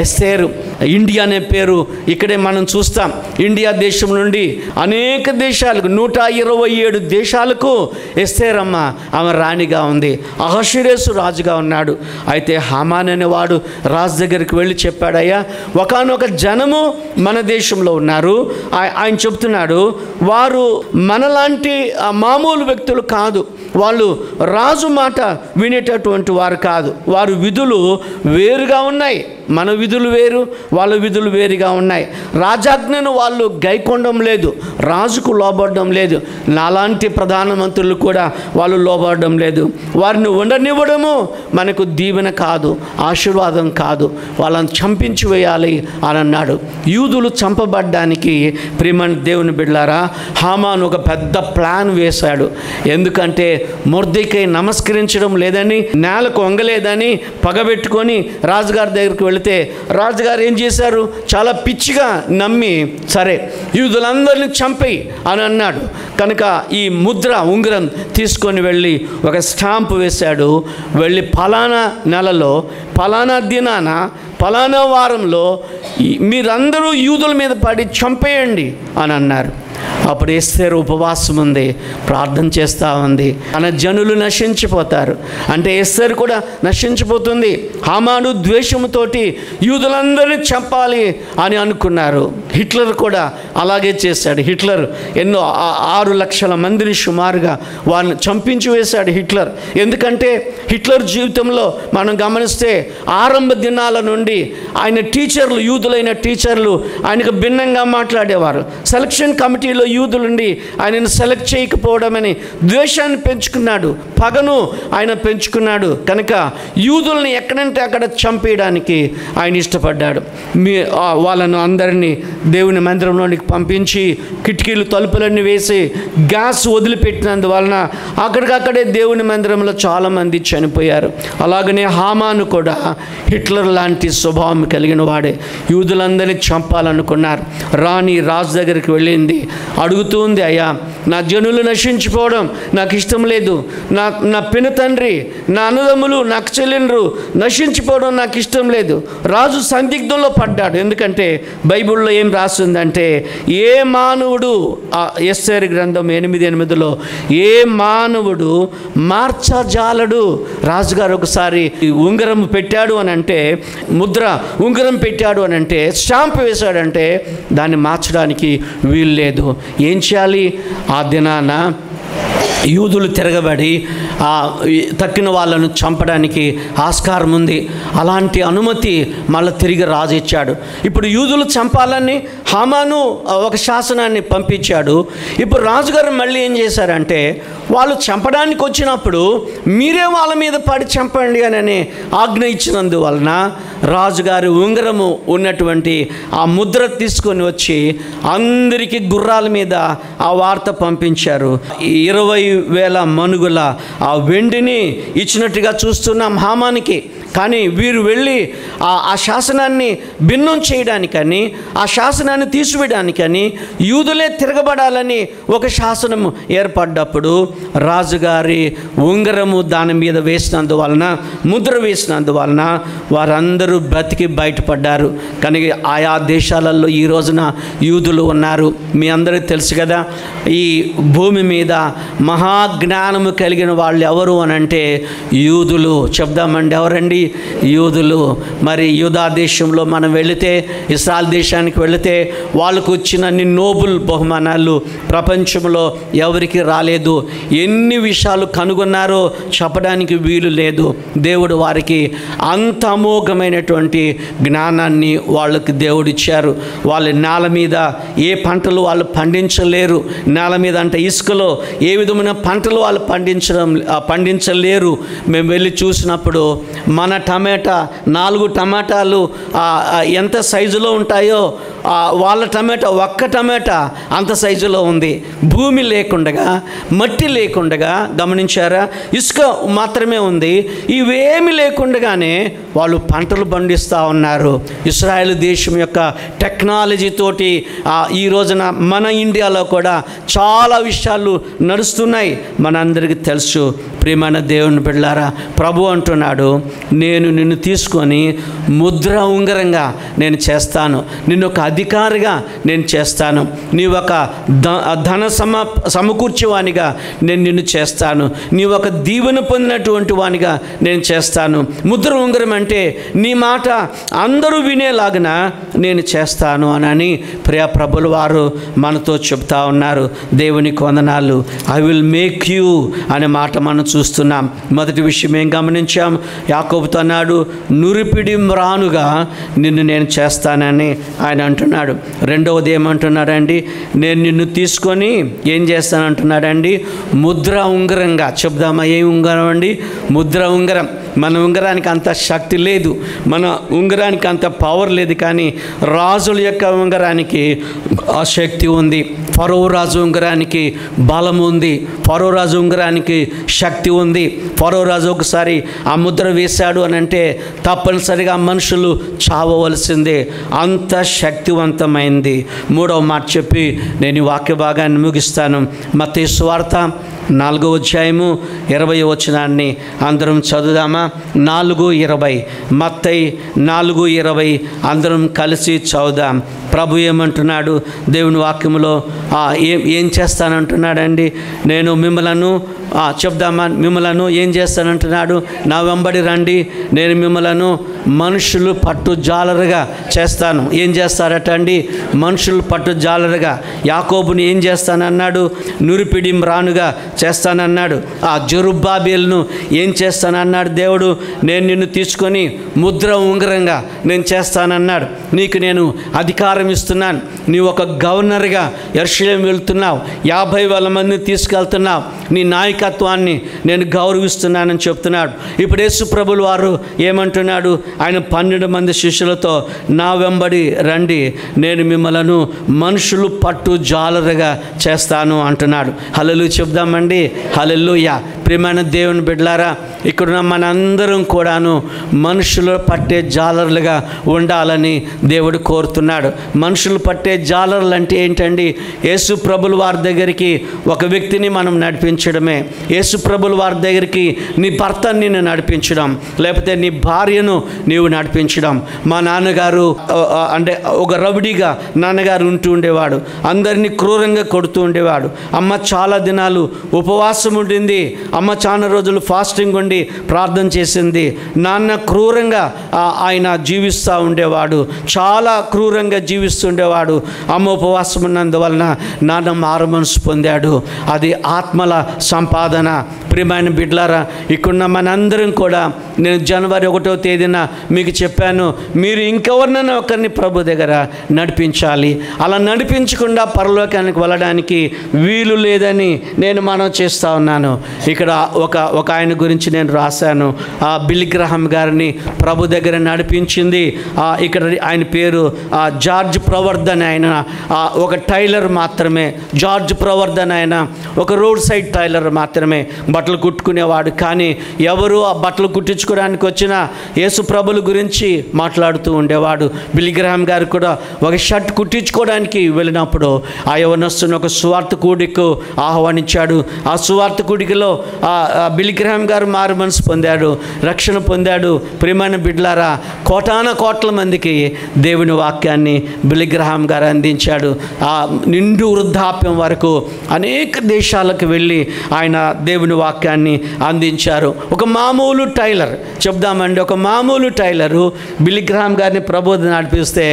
ఎస్తేరు. ఇండియా అనే పేరు ఇక్కడే మనం చూస్తాం. ఇండియా దేశం నుండి అనేక దేశాలకు 127 దేశాలకు ఎస్తేరమ్మ ఆమె రాణిగా ఉంది. అహష్వేరోషు రాజుగా ఉన్నాడు. అయితే హామాన్ అనేవాడు రాజు దగ్గరికి వెళ్ళి చెప్పాడయ్యా, ఒకానొక జనము మన దేశంలో ఉన్నారు. ఆయన చెప్తున్నాడు, వారు మనలాంటి మామూలు వ్యక్తులు కాదు, వాళ్ళు రాజు మాట వినేటటువంటి వారు కాదు, వారు విధులు వేరుగా ఉన్నాయి. మన విధులు వేరు, వాళ్ళ విధులు వేరుగా ఉన్నాయి. రాజాజ్ఞను వాళ్ళు గైకొనడం లేదు, రాజుకు లోబడడం లేదు. నాలాంటి ప్రధానమంత్రులు కూడా వాళ్ళు లోబడడం లేదు. వారిని ఉండనివ్వడము మనకు దీవెన కాదు, ఆశీర్వాదం కాదు. వాళ్ళని చంపించి వేయాలి అని అన్నాడు. యూదులు చంపబడ్డానికి ప్రియమైన దేవుని బిడ్డలారా, హామాను ఒక పెద్ద ప్లాన్ వేశాడు. ఎందుకంటే మొర్దెకై నమస్కరించడం లేదని, నేలకు వంగలేదని పగబెట్టుకొని రాజుగారి దగ్గరికి వెళితే రాజుగారు ఏం చేశారు? చాలా పిచ్చిగా నమ్మి, సరే యూదులందరినీ చంపేయి అని అన్నాడు. కనుక ఈ ముద్ర ఉంగరం తీసుకొని వెళ్ళి ఒక స్టాంపు వేశాడు. వెళ్ళి ఫలానా నెలలో, ఫలానా దినాన, ఫలానా వారంలో మీరందరూ యూదుల మీద పడి చంపేయండి అని అన్నారు. అప్పుడు ఎస్తేరు ఉపవాసం ఉంది, ప్రార్థన చేస్తూ ఉంది. తన జనులు నశించిపోతారు అంటే ఎస్తేరు కూడా నశించిపోతుంది. హామాను ద్వేషముతోటి యూదులందరినీ చంపాలి అని అనుకున్నారు. హిట్లర్ కూడా అలాగే చేశాడు. హిట్లర్ ఎన్నో 6 లక్షల మందిని సుమారుగా వారిని చంపించి వేశాడు హిట్లర్. ఎందుకంటే హిట్లర్ జీవితంలో మనం గమనిస్తే ఆరంభ దినాల నుండి ఆయన టీచర్లు, యూదులైన టీచర్లు ఆయనకు భిన్నంగా మాట్లాడేవారు. సెలక్షన్ కమిటీలో యూదులుండి ఆయనను సెలెక్ట్ చేయకపోవడమని ద్వేషాన్ని పెంచుకున్నాడు, పగను ఆయన పెంచుకున్నాడు. కనుక యూదుల్ని ఎక్కడంటే అక్కడ చంపేయడానికి ఆయన ఇష్టపడ్డాడు. వాళ్ళను అందరినీ దేవుని మందిరంలోనికి పంపించి కిటికీలు తలుపులన్నీ వేసి గ్యాస్ వదిలిపెట్టినందువలన అక్కడికక్కడే దేవుని మందిరంలో చాలామంది చనిపోయారు. అలాగనే హామాను కూడా హిట్లర్ లాంటి స్వభావం కలిగిన వాడే. యూదులందరినీ చంపాలనుకున్నారు. రాణి రాజు దగ్గరికి వెళ్ళింది, అడుగుతుంది, అయ్యా, నా జనులు నశించిపోవడం నాకు ఇష్టం లేదు. నా పినతండ్రి, నా అన్నదమ్ములు, నాకు చెల్లెండ్రు నశించిపోవడం నాకు ఇష్టం లేదు. రాజు సందిగ్ధంలో పడ్డాడు. ఎందుకంటే బైబిల్లో ఏం రాస్తుందంటే, ఏ మానవుడు, ఎస్తేరు గ్రంథం 8:8లో, ఏ మానవుడు మార్చజాలడు. రాజుగారు ఒకసారి ఉంగరం పెట్టాడు అని అంటే, ముద్ర ఉంగరం పెట్టాడు అని అంటే, స్టాంప్ వేశాడంటే దాన్ని మార్చడానికి వీలు లేదు. ఏం చేయాలి? ఆ దినాన యూదులు తిరగబడి తక్కిన వాళ్ళను చంపడానికి ఆస్కారం ఉంది. అలాంటి అనుమతి మళ్ళీ తిరిగి రాజు ఇచ్చాడు. ఇప్పుడు యూదులు చంపాలని హామాను ఒక శాసనాన్ని పంపించాడు. ఇప్పుడు రాజుగారు మళ్ళీ ఏం చేశారంటే, వాళ్ళు చంపడానికి వచ్చినప్పుడు మీరే వాళ్ళ మీద పడి చంపండి అని ఆజ్ఞ ఇచ్చినందువలన రాజుగారి ఉంగరము ఉన్నటువంటి ఆ ముద్ర తీసుకొని వచ్చి అందరికీ గుర్రాల మీద ఆ వార్త పంపించారు. 20,000 మనుగుల ఆ వెండిని ఇచ్చినట్టుగా చూస్తున్నాం హామానికి. కానీ వీరు వెళ్ళి ఆ శాసనాన్ని భిన్నం చేయడానికని, ఆ శాసనాన్ని తీసివేయడానికని, యూదులే తిరగబడాలని ఒక శాసనం ఏర్పడ్డప్పుడు రాజుగారి ఉంగరము దాని మీద వేసినందువలన, ముద్ర వేసినందువలన వారందరూ బ్రతికి బయటపడ్డారు. కానీ ఆయా దేశాలలో ఈ రోజున యూదులు ఉన్నారు. మీ అందరికీ తెలుసు కదా, ఈ భూమి మీద మహాజ్ఞానము కలిగిన వాళ్ళు ఎవరు అని అంటే యూదులు. చెప్దామండి, ఎవరండి? యూదులు. మరి యూదా దేశంలో మనం వెళితే, ఇస్రాయల్ దేశానికి వెళితే వాళ్ళకు వచ్చిన నోబుల్ బహుమానాలు ప్రపంచంలో ఎవరికి రాలేదు. ఎన్ని విషయాలు కనుగొన్నారో చెప్పడానికి వీలు లేదు. దేవుడు వారికి అంత అమోఘమైనటువంటి జ్ఞానాన్ని వాళ్ళకి దేవుడు ఇచ్చారు. వాళ్ళ నేల మీద ఏ పంటలు వాళ్ళు పండించలేరు. నేల మీద అంటే ఇసుకలో ఏ విధమైన పంటలు వాళ్ళు పండించలేరు. మేము వెళ్ళి చూసినప్పుడు మన టమాటా 4 టమాటాలు ఎంత సైజులో ఉంటాయో వాళ్ళ టమాటా, ఒక్క టమాటా అంత సైజులో ఉంది. భూమి లేకుండగా, మట్టి లేకుండగా, గమనించారా? ఇసుక మాత్రమే ఉంది. ఇవేమి లేకుండగానే వాళ్ళు పంటలు పండిస్తూ ఉన్నారు. ఇశ్రాయేలు దేశం యొక్క టెక్నాలజీతోటి ఈ రోజున మన ఇండియాలో కూడా చాలా విషయాలు నడుస్తున్నాయి. మనందరికీ తెలుసు. ప్రియమైన దేవుని బిడ్డలారా, ప్రభు అంటున్నాడు, నేను నిన్ను తీసుకొని ముద్ర ఉంగరంగా నేను చేస్తాను, నిన్ను ఒక అధికారిగా నేను చేస్తాను, నీ ఒక ధన సమకూర్చేవానిగా నేను నిన్ను చేస్తాను, నీ ఒక దీవెన పొందినటువంటి వానిగా నేను చేస్తాను. ముద్ర ఉంగరం అంటే నీ మాట అందరూ వినేలాగిన నేను చేస్తాను అని ప్రియ ప్రభుల వారు మనతో చెప్తా ఉన్నారు. దేవునికి వందనాలు. ఐ విల్ మేక్ యూ అనే మాట మనం చూస్తున్నాం. మొదటి విషయం ఏం గమనించాం? యాకోబుతో అన్నాడు, నురిపిడి మ్రానుగా నిన్ను నేను చేస్తానని ఆయన అంటున్నాడు. రెండవది ఏమంటున్నాడండి? నేను నిన్ను తీసుకొని ఏం చేస్తానంటున్నాడండి? ముద్ర ఉంగరంగా. చెప్దామా? ఏ ఉంగరం అండి? ముద్ర ఉంగరం. మన ఉంగరానికి అంత శక్తి లేదు, మన ఉంగరానికి అంత పవర్ లేదు. కానీ రాజుల యొక్క ఉంగరానికి ఆ శక్తి ఉంది. ఫరో రాజు ఉంగరానికి బలం ఉంది. ఫరో రాజు ఉంగరానికి శక్తి ఉంది. ఫరో రాజు ఒకసారి ఆ ముద్ర వేశాడు అని అంటే తప్పనిసరిగా మనుషులు చావవలసిందే. అంత శక్తివంతమైంది. మూడవ మాట చెప్పి నేను ఈ వాక్య భాగాన్ని ముగిస్తాను. మత్తయి సువార్త 4వ అధ్యాయము 20వ వచనాన్ని అందరం చదువుదామా? 4:20. మత్తయి 4:20 అందరం కలిసి చదువుదాం. ప్రభు ఏమంటున్నాడు దేవుని వాక్యములో? ఏం చేస్తానంటున్నాడండి? నేను మిమ్మలను చెప్దామా? మిమ్మలను ఏం చేస్తానంటున్నాడు? నా వెంబడి రండి, నేను మిమ్మలను మనుషులు పట్టు జాలరుగా చేస్తాను. ఏం చేస్తారట అండి? మనుషులు పట్టు జాలరుగా. యాకోబుని ఏం చేస్తానన్నాడు? నురిపిడి మ్రానుగా చేస్తానన్నాడు. ఆ జెరుబ్బాబెలును ఏం చేస్తానన్నాడు దేవుడు? నేను నిన్ను తీసుకొని ముద్ర ఉంగరంగా నేను చేస్తానన్నాడు. నీకు నేను అధికారం ఇస్తున్నాను. నీ ఒక గవర్నర్గా యెరూషలేము వెళ్తున్నావు, 50,000 మందిని తీసుకెళ్తున్నావు, నీ నాయకత్వాన్ని నేను గౌరవిస్తున్నానని చెప్తున్నాడు. ఇప్పుడు యేసు ప్రభులు వారు ఏమంటున్నాడు? ఆయన 12 మంది శిష్యులతో నా వెంబడి రండి, నేను మిమ్మలను మనుషులు పట్టు జాలరుగా చేస్తాను అంటున్నాడు. హల్లెలూయా చెప్దామండి. హల్లెలూయా. ప్రియమైన దేవుని బిడ్డలారా, ఇక్కడున్న మనందరం కూడాను మనుషులు పట్టే జాలరులుగా ఉండాలని దేవుడు కోరుతున్నాడు. మనుషులు పట్టే జాలరులు అంటే ఏంటండి? యేసు ప్రభుల వారి దగ్గరికి ఒక వ్యక్తిని మనం నడిపించడమే. యేసు ప్రభుల వారి దగ్గరికి నీ భర్తని నిన్ను నడిపించడం, లేకపోతే నీ భార్యను నీవు నడిపించడం. మా నాన్నగారు అంటే ఒక రౌడీగా నాన్నగారు ఉంటూ ఉండేవాడు. అందరినీ క్రూరంగా కొడుతూ ఉండేవాడు. అమ్మ చాలా దినాలు ఉపవాసం ఉండింది. అమ్మ చాలా రోజులు ఫాస్టింగ్ ఉండి ప్రార్థన చేసింది. నాన్న క్రూరంగా ఆయన జీవిస్తూ ఉండేవాడు, చాలా క్రూరంగా జీవిస్తుండేవాడు. అమ్మ ఉపవాసం ఉన్నందువలన నాన్న మారు మనసు పొందాడు. అది ఆత్మల సంపాదన. ప్రియమైన బిడ్డలారా, ఇక్కడున్న మనందరం కూడా నేను జనవరి 1వ తేదీన మీకు చెప్పాను, మీరు ఇంకెవరినైనా ఒకరిని ప్రభు దగ్గర నడిపించాలి. అలా నడిపించకుండా పరలోకానికి వెళ్ళడానికి వీలు లేదని నేను మనం చేస్తూ ఉన్నాను. ఇక్కడ ఒక ఆయన గురించి నేను రాశాను. బిల్లీ గ్రహాం గారిని ప్రభు దగ్గర నడిపించింది. ఇక్కడ ఆయన పేరు జార్జ్ ప్రవర్ధన్. ఆయన ఒక టైలర్ మాత్రమే. జార్జ్ ప్రవర్ధన్ ఆయన ఒక రోడ్ సైడ్ టైలర్ మాత్రమే. బట్ బట్టలు కుట్టుకునేవాడు. కానీ ఎవరు ఆ బట్టలు కుట్టించుకోవడానికి వచ్చిన యేసు ప్రభుల గురించి మాట్లాడుతూ ఉండేవాడు. బిల్లీ గ్రహాం గారు కూడా ఒక షర్ట్ కుట్టించుకోవడానికి వెళ్ళినప్పుడు ఆ యవనస్తుని ఒక సువార్త కూడికు ఆహ్వానించాడు. ఆ సువార్త కూడికలో బిల్లీ గ్రహాం గారు మారు మనసు పొందాడు, రక్షణ పొందాడు. ప్రియమైన బిడ్డలారా, కోటాన కోట్ల మందికి దేవుని వాక్యాన్ని బిల్లీ గ్రహాం గారు అందించాడు. ఆ నిండు వృద్ధాప్యం వరకు అనేక దేశాలకు వెళ్ళి ఆయన దేవుని వాక్యాన్ని అందించారు. ఒక మామూలు టైలర్ చెప్దామండి, ఒక మామూలు టైలరు బిల్లీ గ్రహాం గారిని ప్రభు నడిపిస్తే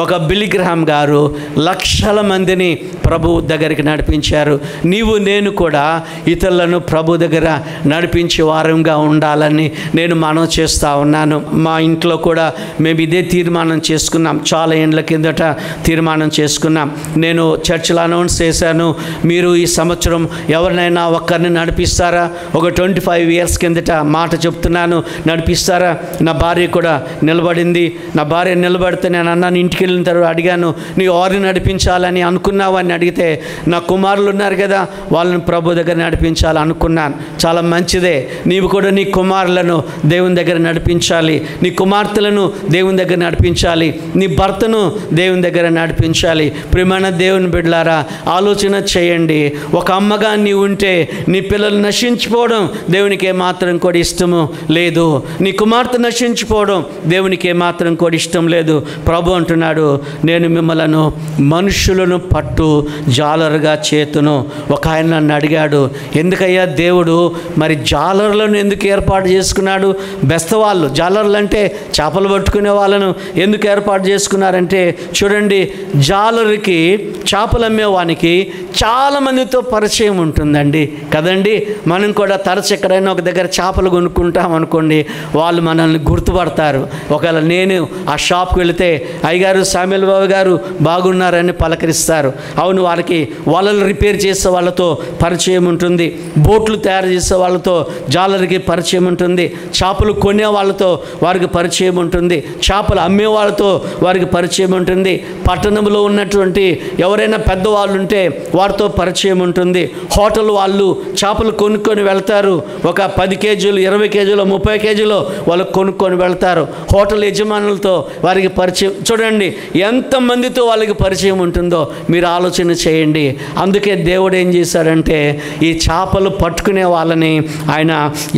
ఒక బిల్లీ గ్రహాం గారు లక్షల మందిని ప్రభు దగ్గరికి నడిపించారు. నీవు నేను కూడా ఇతరులను ప్రభు దగ్గర నడిపించే వారంగా ఉండాలని నేను మనవి చేస్తూ ఉన్నాను. మా ఇంట్లో కూడా మేము ఇదే తీర్మానం చేసుకున్నాం. చాలా ఏళ్ళ కిందట తీర్మానం చేసుకున్నాం. నేను చర్చిలో అనౌన్స్ చేశాను, మీరు ఈ సంవత్సరం ఎవరినైనా ఒక్కరిని నడిపిస్తారా? ఒక 25 years కిందట మాట చెప్తున్నాను, నడిపిస్తారా? నా భార్య కూడా నిలబడింది. నా భార్య నిలబడితే నేను అన్నాను, ఇంటికి వెళ్ళిన తర్వాత అడిగాను, నీ ఎవరిని నడిపించాలని అనుకున్నావు అని అడిగితే, నా కుమారులు ఉన్నారు కదా, వాళ్ళని ప్రభు దగ్గర నడిపించాలి అనుకున్నాను. చాలా మంచిదే, నీవు కూడా నీ కుమారులను దేవుని దగ్గర నడిపించాలి, నీ కుమార్తెలను దేవుని దగ్గర నడిపించాలి, నీ భర్తను దేవుని దగ్గర నడిపించాలి. ప్రియమైన దేవుని బిడ్డలారా, ఆలోచన చేయండి. ఒక అమ్మగా నీవు ఉంటే నీ పిల్లలు నశించిపోవడం దేవునికి ఏమాత్రం కూడా ఇష్టము లేదు. నీ కుమార్తె నశించిపోవడం దేవునికి ఏమాత్రం కూడా ఇష్టం లేదు. ప్రభు అంటున్నాడు, నేను మిమ్మలను మనుషులను పట్టు జాలరుగా చేతును. ఒక ఆయన నన్ను అడిగాడు, ఎందుకయ్యా దేవుడు మరి జాలర్లను ఎందుకు ఏర్పాటు చేసుకున్నాడు? బెస్తవాళ్ళు, జాలర్లు అంటే చేపలు పట్టుకునే వాళ్ళను ఎందుకు ఏర్పాటు చేసుకున్నారంటే, చూడండి, జాలరికి చేపలు అమ్మేవానికి చాలామందితో పరిచయం ఉంటుందండి కదండి. మనం కూడా తరచు ఎక్కడైనా ఒక దగ్గర చేపలు కొనుక్కుంటాం అనుకోండి, వాళ్ళు మనల్ని గుర్తుపడతారు. ఒకవేళ నేను ఆ షాప్కి వెళితే, అయ్యగారు సామ్యుల్ బాబు గారు బాగున్నారని పలకరిస్తారు. అవును, వారికి వలలు రిపేర్ చేసే వాళ్ళతో పరిచయం ఉంటుంది, బోట్లు తయారు చేసే వాళ్ళతో జాలరికి పరిచయం ఉంటుంది, చేపలు కొనే వాళ్ళతో వారికి పరిచయం ఉంటుంది, చేపలు అమ్మే వాళ్ళతో వారికి పరిచయం ఉంటుంది, పట్టణంలో ఉన్నటువంటి ఎవరైనా పెద్దవాళ్ళు ఉంటే వారితో పరిచయం ఉంటుంది. హోటల్ వాళ్ళు చేపలు కొనుక్కొని వెళ్తారు. ఒక 10 కేజీలు 20 కేజీలు 30 కేజీలు వాళ్ళు కొనుక్కొని వెళ్తారు. హోటల్ యజమానులతో వారికి పరిచయం, చూడండి ఎంతమందితో వాళ్ళకి పరిచయం ఉంటుందో మీరు ఆలోచన చేయండి. అందుకే దేవుడు ఏం చేశాడంటే, ఈ చేపలు పట్టుకునే వాళ్ళని ఆయన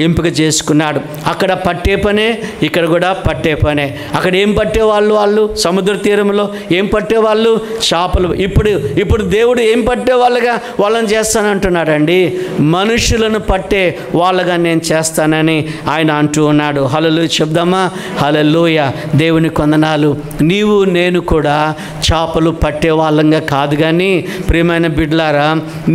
ఎంపిక చేసుకున్నాడు. అక్కడ పట్టే పనే, ఇక్కడ కూడా పట్టే పనే. అక్కడ ఏం పట్టేవాళ్ళు? వాళ్ళు సముద్ర తీరంలో ఏం పట్టేవాళ్ళు? చేపలు. ఇప్పుడు దేవుడు ఏం పట్టే వాళ్ళగా వాళ్ళని చేస్తానంటున్నాడండి, మనుషులను పట్టే వాళ్ళగా నేను చేస్తానని ఆయన అంటూ ఉన్నాడు. హల్లెలూయా చెప్దామా? హల్లెలూయా. దేవుని కొందనాలు. నీవు నేను కూడా చేపలు పట్టే వాళ్ళంగా కాదు, కానీ ప్రియమైన బిడ్డలారా,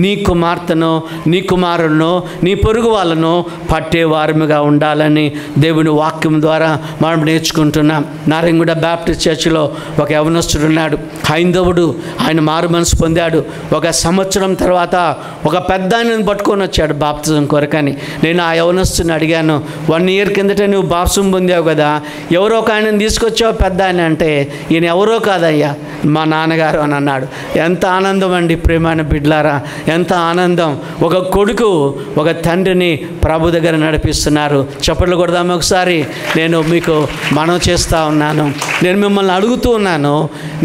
నీ కుమార్తెనో నీ కుమారులను నీ పొరుగు వాళ్ళను పట్టేవారముగా ఉండాలని దేవుని వాక్యం ద్వారా మనం నేర్చుకుంటున్నాం. నారాయణగూడ బ్యాప్టిస్ట్ చర్చిలో ఒక యవనస్తుడు ఉన్నాడు, హైందవుడు. ఆయన మారు మనసు పొందాడు. ఒక సంవత్సరం తర్వాత ఒక పెద్ద ఆయనను పట్టుకొని వచ్చాడు బాప్తిజం కొరకని. నేను ఆ యవనస్తుని అడిగాను, 1 year కిందట నువ్వు బాప్తిజం పొందావు కదా, ఎవరో ఒక ఆయనను తీసుకొచ్చావు పెద్ద ఆయన అంటే, ఈయన ఎవరో కాదయ్యా మా నాన్నగారు అని అన్నాడు. ఎంత ఆనందం అండి ప్రియమైన బిడ్డలారా, ఎంత ఆనందం. ఒక కొడుకు ఒక తండ్రిని ప్రభు దగ్గర నడిపిస్తున్నారు. చప్పట్లు కొడదాము ఒకసారి. నేను మీకు మనవి చేస్తూ ఉన్నాను, నేను మిమ్మల్ని అడుగుతూ ఉన్నాను,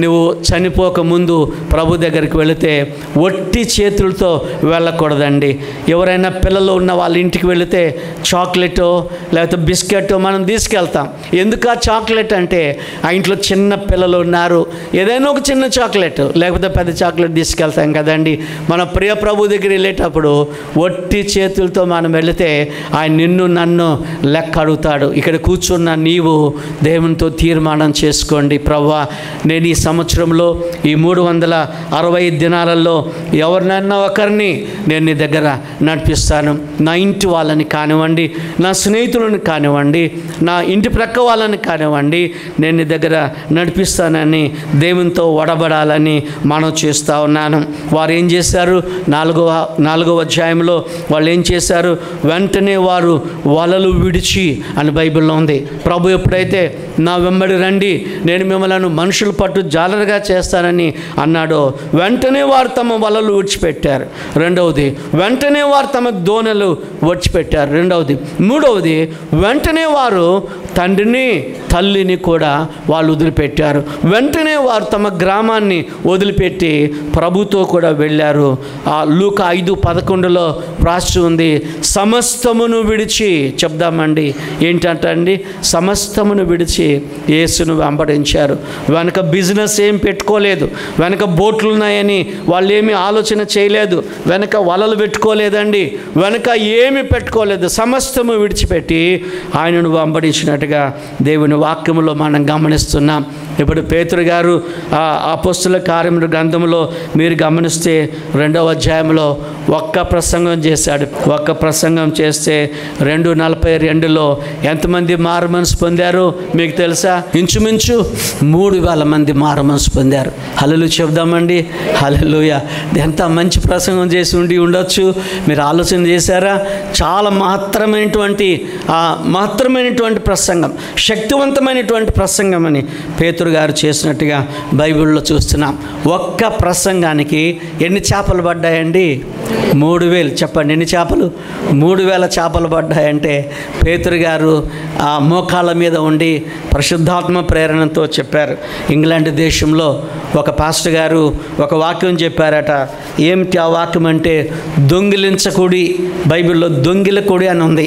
నువ్వు చనిపోక ముందు ప్రభు దగ్గరికి వెళితే ఒట్టి చేతులతో వెళ్ళకూడదండి. ఎవరైనా పిల్లలు ఉన్న వాళ్ళ ఇంటికి వెళితే చాక్లెటో లేకపోతే బిస్కెటో మనం తీసుకెళ్తాం. ఎందుకు ఆ చాక్లెట్ అంటే, ఆ ఇంట్లో చిన్న పిల్లలు ఉన్నారు, ఏదైనా ఒక చిన్న చాక్లెట్ లేకపోతే పెద్ద చాక్లెట్ తీసుకెళ్తాం కదండి. మన ప్రియ ప్రభు దగ్గర వెళ్ళేటప్పుడు ఒట్టి చేతులతో మనం వెళితే ఆయన నిన్ను నన్ను లెక్క అడుగుతాడు. ఇక్కడ కూర్చున్న నీవు దేవునితో తీర్మానం చేసుకోండి, ప్రభువా నేను ఈ సంవత్సరంలో ఈ 365 దినాలలో ఎవరినైనా ఒకరిని నేను నీ దగ్గర నడిపిస్తాను. నా ఇంటి వాళ్ళని కానివ్వండి, నా స్నేహితులను కానివ్వండి, నా ఇంటి ప్రక్క వాళ్ళని కానివ్వండి, నేను నీ దగ్గర నడిపిస్తానని దేవునితో వడబడాలని మనం చేస్తూ ఉన్నాను. వారు ఏం చేశారు? 4వ అధ్యాయంలో వాళ్ళు ఏం చేశారు? వెంటనే వారు వలలు విడిచి అని బైబిల్లో ఉంది. ప్రభు ఎప్పుడైతే నా వెంబడి రండి నేను మిమ్మల్ని మనుషులు పట్టు జాలరుగా చేస్తానని అన్నాడో, వెంటనే వారు తమ వలలు విడిచిపెట్టారు. రెండవది, వెంటనే వారు తమ దోణలు వచ్చిపెట్టారు. రెండవది. మూడవది, వెంటనే వారు తండ్రిని తల్లిని కూడా వాళ్ళు వదిలిపెట్టారు. వెంటనే వారు తమ గ్రామాన్ని వదిలిపెట్టి ప్రభుతో కూడా వెళ్ళారు. లూకా 5:11 రాసి ఉంది, సమస్తమును విడిచి, చెప్దామండి ఏంటంటండి, సమస్తమును విడిచి యేసును వెంబడించారు. వెనక బిజినెస్ ఏం పెట్టుకోలేదు, వెనక బోట్లు ఉన్నాయని వాళ్ళు ఏమీ ఆలోచన చేయలేదు, వెనక వలలు పెట్టుకోలేదండి, వెనక ఏమి పెట్టుకోలేదు. సమస్తము విడిచిపెట్టి ఆయనను వెంబడించినట్టుగా దేవుని వాక్యములో మనం గమనిస్తున్నాం. ఇప్పుడు పేతురు గారు అపోస్తలుల కార్యముల గ్రంథంలో మీరు గమనిస్తే 2వ అధ్యాయంలో ఒక్క ప్రసంగం చేశాడు. ఒక్క ప్రసంగం చేస్తే 2:42లో ఎంతమంది మారు మనసు పొందారు మీకు తెలుసా? ఇంచుమించు 3,000 మంది మారు మనసు పొందారు. హల్లెలూయా చెప్దామండి. హల్లెలూయా. ఎంత మంచి ప్రసంగం చేసి ఉండొచ్చు. మీరు ఆలోచన చేశారా? చాలా మహత్తరమైనటువంటి ప్రసంగం, శక్తివంతమైనటువంటి ప్రసంగం అని పేతురు గారు చేసినట్టుగా బైబిల్లో చూస్తున్నాం. ఒక్క ప్రసంగానికి ఎన్ని చేపలు పడ్డాయండి? 3,000. చెప్పండి, ఎన్ని చేపలు? 3,000 చేపలు పడ్డాయంటే పేతురు గారు ఆ మోకాళ్ళ మీద ఉండి పరిశుద్ధాత్మ ప్రేరణతో చెప్పారు. ఇంగ్లాండ్ దేశంలో ఒక పాస్టర్ గారు ఒక వాక్యం చెప్పారట. ఏమిటి ఆ వాక్యం అంటే, దొంగిలించకుడి. బైబిల్లో దొంగిలకుడి అని ఉంది.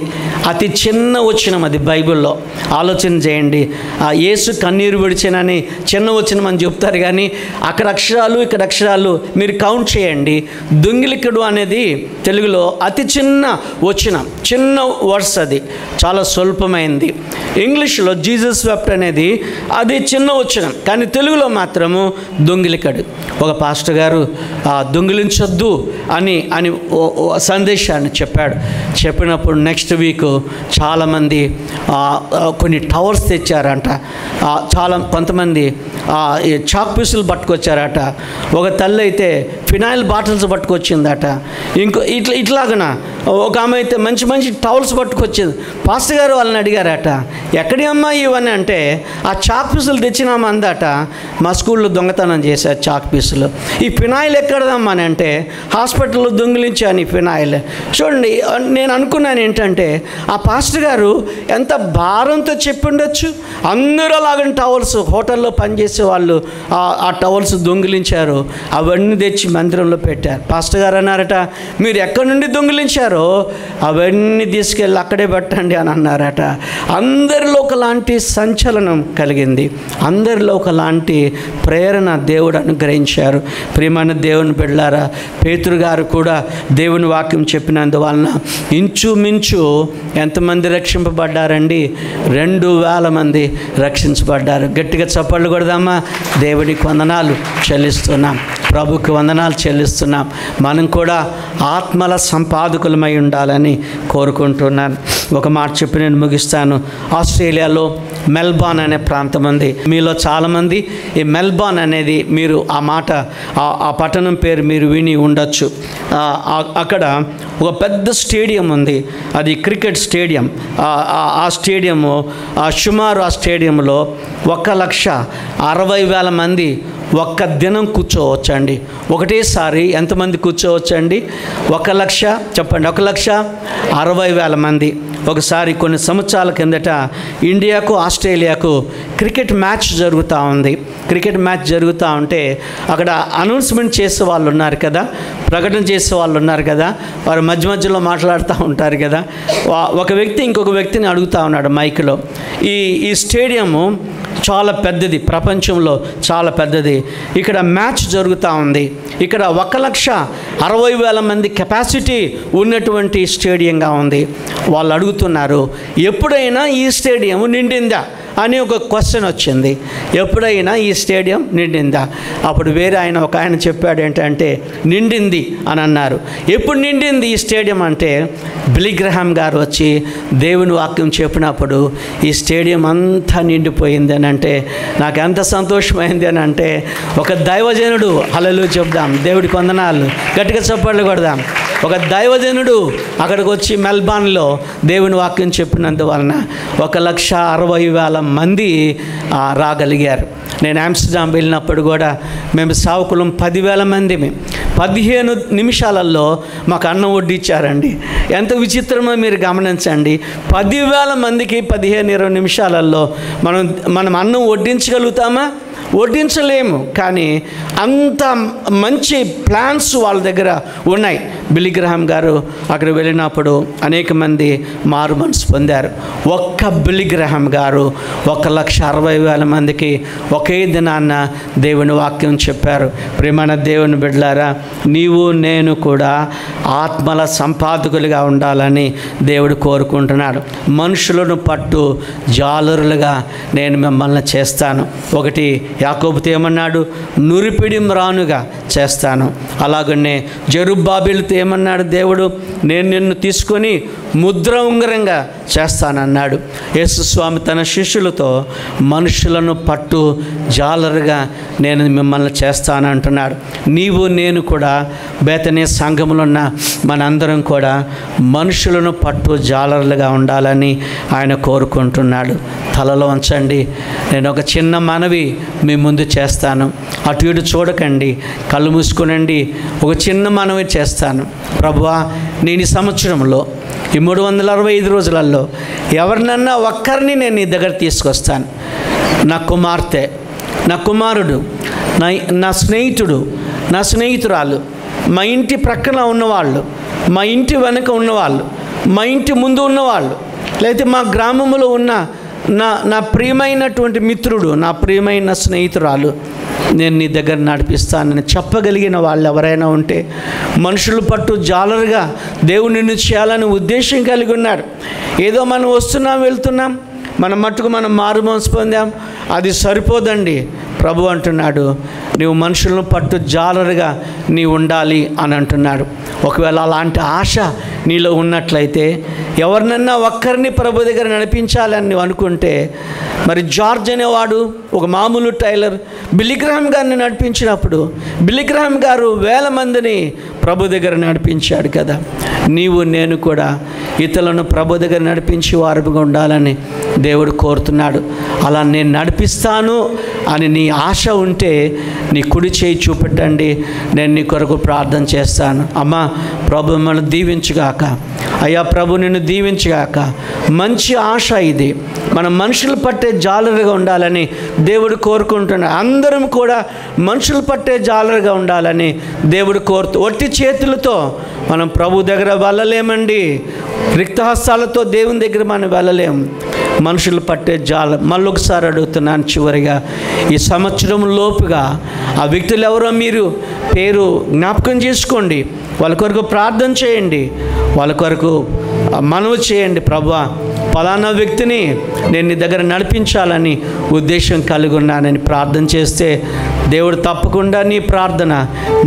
అతి చిన్న వచనం అది బైబిల్లో. ఆలోచన చేయండి. ఆ యేసు కన్నీరు విడిచానని చిన్న వచనం అని చెప్తారు, కానీ అక్కడ అక్షరాలు ఇక్కడ అక్షరాలు మీరు కౌంట్ చేయండి. దొంగిలికుడు అనేది తెలుగులో అతి చిన్న వచనం, చిన్న వర్డ్స్, అది చాలా స్వల్పమైంది. ఇంగ్లీష్లో జీసస్ వెప్ట్ అనేది అది చిన్న వచనం, కానీ తెలుగులో మాత్రము దొంగిలికడు. ఒక పాస్టర్ గారు దొంగిలించొద్దు అని సందేశాన్ని చెప్పాడు. చెప్పినప్పుడు నెక్స్ట్ వీక్ చాలామంది కొన్ని టవర్స్ తెచ్చారంట. కొంతమంది చాక్ పీసులు పట్టుకొచ్చారట. ఒక తల్లి అయితే ఫినాయిల్ బాటిల్స్ పట్టుకొచ్చిందట. ఇట్లాగన ఒక ఆమె అయితే మంచి మంచి టవల్స్ పట్టుకొచ్చింది. పాస్టర్ గారు వాళ్ళని అడిగారట, ఎక్కడి అమ్మా ఇవన్నీ అంటే, ఆ చాక్ పీసులు తెచ్చినామా అందట. మా స్కూల్లో దొంగతనం చేశారు చాక్ పీసులు. ఈ ఫినాయిల్ ఎక్కడదమ్మా అని అంటే, హాస్పిటల్లో దొంగిలించాను ఈ ఫినాయిల్. చూడండి, నేను అనుకున్నాను ఏంటంటే, ఆ పాస్టర్ గారు ఎంత భారంతో చెప్పి ఉండొచ్చు. అందరూ అలాగని టవల్స్, హోటల్లో పనిచేసే వాళ్ళు ఆ టవల్స్ దొంగిలించారు. అవన్నీ తెచ్చి మందిరంలో పెట్టారు. పాస్టర్ గారు అన్నారట, మీరు ఎక్కడి నుండి దొంగిలించారో అవన్నీ తీసుకెళ్ళి అక్కడే పెట్టండి అని అన్నారట. అందరిలో ఒకలాంటి సంచలనం కలిగింది. అందరిలో ఒకలాంటి ప్రేరణ దేవుడు అనుగ్రహించారు. ప్రియమైన దేవుని బిడ్డలారా, పేతురు గారు కూడా దేవుని వాక్యం చెప్పినందువలన ఇంచుమించు ఎంతమంది రక్షింపబడ్డారండి? 2,000 మంది రక్షించబడ్డారు. గట్టిగా చప్పట్లు కొడదామా? దేవునికి వందనాలు చెల్లిస్తున్నాం, ప్రభుకి వందనాలు చెల్లిస్తున్నాం. మనం కూడా ఆత్మల సంపాదకులమై ఉండాలని కోరుకుంటున్నాను. ఒక మాట చెప్పి నేను ముగిస్తాను. ఆస్ట్రేలియాలో మెల్బోర్న్ అనే ప్రాంతం ఉంది. మీలో చాలామంది ఈ మెల్బోర్న్ అనేది మీరు ఆ పట్టణం పేరు మీరు విని ఉండొచ్చు. అక్కడ ఒక పెద్ద స్టేడియం ఉంది. అది క్రికెట్ స్టేడియం. ఆ స్టేడియము సుమారు ఆ స్టేడియంలో 1,60,000 మంది ఒక్క దినం కూర్చోవచ్చండి. ఒకటేసారి ఎంతమంది కూర్చోవచ్చండి? 1,00,000. చెప్పండి, 1,60,000 మంది. ఒకసారి కొన్ని సంవత్సరాల కిందట ఇండియాకు ఆస్ట్రేలియాకు క్రికెట్ మ్యాచ్ జరుగుతూ ఉంది. క్రికెట్ మ్యాచ్ జరుగుతూ ఉంటే అక్కడ అనౌన్స్మెంట్ చేసే వాళ్ళు ఉన్నారు కదా, ప్రకటన చేసే వాళ్ళు ఉన్నారు కదా, వారు మధ్య మధ్యలో మాట్లాడుతూ ఉంటారు కదా. ఒక వ్యక్తి ఇంకొక వ్యక్తిని అడుగుతూ ఉన్నాడు మైక్లో. ఈ స్టేడియము చాలా పెద్దది, ప్రపంచంలో చాలా పెద్దది. ఇక్కడ మ్యాచ్ జరుగుతూ ఉంది. ఇక్కడ 1,60,000 మంది కెపాసిటీ ఉన్నటువంటి స్టేడియంగా ఉంది. వాళ్ళు అడుగుతున్నారు, ఎప్పుడైనా ఈ స్టేడియం నిండిందా అని ఒక క్వశ్చన్ వచ్చింది. ఎప్పుడైనా ఈ స్టేడియం నిండిందా? అప్పుడు వేరే ఒక ఆయన చెప్పాడు ఏంటంటే, నిండింది అని అన్నారు. ఎప్పుడు నిండింది ఈ స్టేడియం అంటే, బిల్లీ గ్రహాం గారు వచ్చి దేవుని వాక్యం చెప్పినప్పుడు ఈ స్టేడియం అంతా నిండిపోయింది అని అంటే నాకు ఎంత సంతోషమైంది అని అంటే, ఒక దైవజనుడు, హల్లెలూయా చెప్దాం, దేవుడికి వందనాలు, గట్టిగా చప్పట్లు కొడదాం. ఒక దైవజనుడు అక్కడికి వచ్చి మెల్బోర్న్లో దేవుని వాక్యం చెప్పినందువలన 1,60,000 మంది రాగలిగారు. నేను ఆమ్స్టర్డామ్ వెళ్ళినప్పుడు కూడా మేము సేవకులం 10,000 మంది, 15 నిమిషాలలో మాకు అన్నం వడ్డించారండి. ఎంత విచిత్రమో మీరు గమనించండి. 10,000 మందికి 15-20 నిమిషాలలో మనం అన్నం వడ్డించగలుగుతామా? వడ్డించలేము. కానీ అంత మంచి ప్లాన్స్ వాళ్ళ దగ్గర ఉన్నాయి. బిల్లీ గ్రహాం గారు అక్కడ వెళ్ళినప్పుడు అనేక మంది మారు మనసు పొందారు. ఒక్క బిల్లీ గ్రహాం గారు 1,60,000 మందికి ఒకే దినాన్న దేవుని వాక్యం చెప్పారు. ప్రియమైన దేవుని బిడ్డలారా, నీవు నేను కూడా ఆత్మల సంపాదకులుగా ఉండాలని దేవుడు కోరుకుంటున్నాడు. మనుషులను పట్టు జాలరులుగా నేను మిమ్మల్ని చేస్తాను. ఒకటి యాకోబుతో ఏమన్నాడు? నురిపిడి మ్రానుగా చేస్తాను. అలాగనే జెరుబ్బాబెలుతో ఏమన్నాడు దేవుడు? నేను నిన్ను తీసుకొని ముద్ర ఉంగరంగా చేస్తానన్నాడు. యేసుస్వామి తన శిష్యులతో మనుషులను పట్టు జాలరుగా నేను మిమ్మల్ని చేస్తానంటున్నాడు. నీవు నేను కూడా బేతనీ సంఘములో ఉన్న మనందరం కూడా మనుషులను పట్టు జాలరులుగా ఉండాలని ఆయన కోరుకుంటున్నాడు. తలలో ఉంచండి. నేను ఒక చిన్న మనవి మీ ముందు చేస్తాను. అటు ఇటు చూడకండి, కళ్ళు మూసుకునండి. ఒక చిన్న మనవి చేస్తాను. ప్రభువా, నేను ఈ సంవత్సరంలో ఈ 365 రోజులలో ఎవరినన్నా ఒక్కరిని నేను నీ దగ్గర తీసుకొస్తాను. నా కుమార్తె, నా కుమారుడు, నా స్నేహితుడు, నా స్నేహితురాలు, మా ఇంటి ప్రక్కన ఉన్నవాళ్ళు, మా ఇంటి వెనుక ఉన్నవాళ్ళు, మా ఇంటి ముందు ఉన్నవాళ్ళు, లేకపోతే మా గ్రామంలో ఉన్న నా ప్రియమైనటువంటి మిత్రుడు, నా ప్రియమైన స్నేహితురాలు, నేను నీ దగ్గర నడిపిస్తానని చెప్పగలిగిన వాళ్ళు ఎవరైనా ఉంటే, మనుషులు పట్టు జాలరుగా దేవుడు నిన్ను చేయాలని ఉద్దేశం కలిగి ఉన్నాడు. ఏదో మనం వస్తున్నాం వెళ్తున్నాం, మన మట్టుకు మనం మారు మనసు పొందాం, అది సరిపోదండి. ప్రభు అంటున్నాడు, నీవు మనుషులను పట్టు జాలరుగా నీ ఉండాలి అని అంటున్నాడు. ఒకవేళ అలాంటి ఆశ నీలో ఉన్నట్లయితే, ఎవరినన్నా ఒక్కరిని ప్రభు దగ్గర నడిపించాలని నువ్వు అనుకుంటే, మరి జార్జ్ అనేవాడు ఒక మామూలు టైలర్ బిల్లీ గ్రహాం గారిని నడిపించినప్పుడు బిల్లీ గ్రహాం గారు 1000 మందిని ప్రభు దగ్గర నడిపించాడు కదా. నీవు నేను కూడా ఇతరులను ప్రభు దగ్గర నడిపించి వారుగా ఉండాలని దేవుడు కోరుతున్నాడు. అలా నేను నడిపిస్తాను అని నీ ఆశ ఉంటే నీ కుడి చేయి చూపెట్టండి, నేను నీ కొరకు ప్రార్థన చేస్తాను. అమ్మా, ప్రభు మిమ్మల్ని దీవించుగాక. అయ్యా, ప్రభు నిన్ను దీవించుగాక. మంచి ఆశ ఇది. మనం మనుషులు పట్టే జాలరుగా ఉండాలని దేవుడు కోరుకుంటున్నాడు. అందరం కూడా మనుషులు పట్టే జాలరుగా ఉండాలని దేవుడు కోరుతూ, ఒట్టి చేతులతో మనం ప్రభు దగ్గర వెళ్ళలేమండి. రిక్తహస్తాలతో దేవుని దగ్గర మనం వెళ్ళలేము. మనుషులు పట్టే మళ్ళొకసారి అడుగుతున్నాను, చివరిగా ఈ సంవత్సరం లోపుగా ఆ వ్యక్తులు ఎవరో మీరు పేరు జ్ఞాపకం చేసుకోండి. వాళ్ళ కొరకు ప్రార్థన చేయండి, వాళ్ళ కొరకు మనవి చేయండి. ప్రభువా, పలానా వ్యక్తిని నేను నీ దగ్గర నడిపించాలని ఉద్దేశం కలిగి ఉన్నానని ప్రార్థన చేస్తే దేవుడు తప్పకుండా నీ ప్రార్థన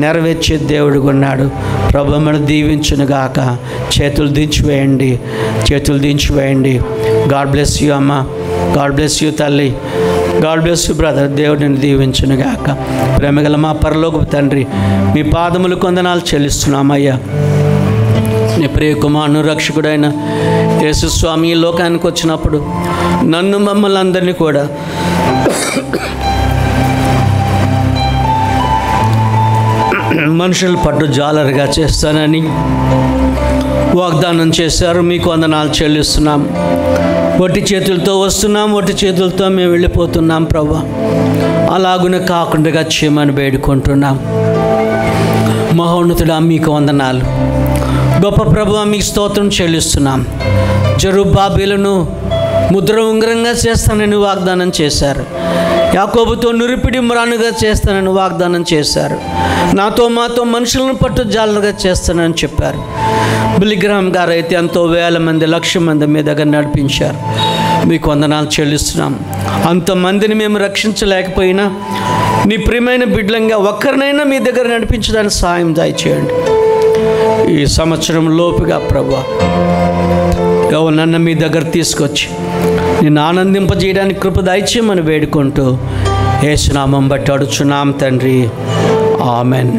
నెరవేర్చే దేవుడుగా ఉన్నాడు. ప్రభు మనం దీవించునుగాక. చేతులు దించివేయండి, చేతులు దించివేయండి. గాడ్ బ్లెస్ యూ అమ్మ, గాడ్ బ్లెస్ యూ తల్లి, గాడ్ బ్లెస్ యూ బ్రదర్. దేవుడిని దీవించునుగాక. ప్రేమగల మా పరలోకపు తండ్రి, మీ పాదములు కొందనాలు చెల్లిస్తున్నామయ్యా. నీ ప్రియ కుమారుని రక్షకుడైన యేసుస్వామి ఈ లోకానికి వచ్చినప్పుడు నన్ను మమ్మల్ని అందరినీ కూడా మనుషులు పట్టు జాలరుగా చేస్తానని వాగ్దానం చేశారు. మీకు వందనాలు చెల్లిస్తున్నాం. ఒట్టి చేతులతో వస్తున్నాం, ఒట్టి చేతులతో మేము వెళ్ళిపోతున్నాం. ప్రభువా, అలాగునే కాకుండా చేయమని వేడుకుంటున్నాం. మహోన్నతుడా, మీకు వందనాలు. గొప్ప ప్రభువా, మీకు స్తోత్రం చెల్లిస్తున్నాం. జెరుబ్బాబెలును ముద్ర ఉంగరంగా చేస్తానని వాగ్దానం చేశారు. యాకోబుతో నురిపిడి మ్రానుగా చేస్తానని వాగ్దానం చేశారు. నాతో మాతో మనుషులను పట్టు జాలరుగా చేస్తానని చెప్పారు. బిల్లీ గ్రహాం గారు అయితే ఎంతో 1000 మంది, 1,00,000 మంది మీ దగ్గర నడిపించారు. మీకు వందనాలు చెల్లిస్తున్నాం. అంతమందిని మేము రక్షించలేకపోయినా నీ ప్రియమైన బిడ్డలంగా ఒక్కరినైనా మీ దగ్గర నడిపించడానికి సహాయం దయచేయండి. ఈ సంవత్సరం లోపుగా ప్రభువా, ఎవరినన్నా మీ దగ్గర తీసుకొచ్చి నిన్ను ఆనందింపజేయడానికి కృప దయచేయమని వేడుకుంటూ యేసు నామం బట్టి అడుగుచున్నాం తండ్రి. Amen.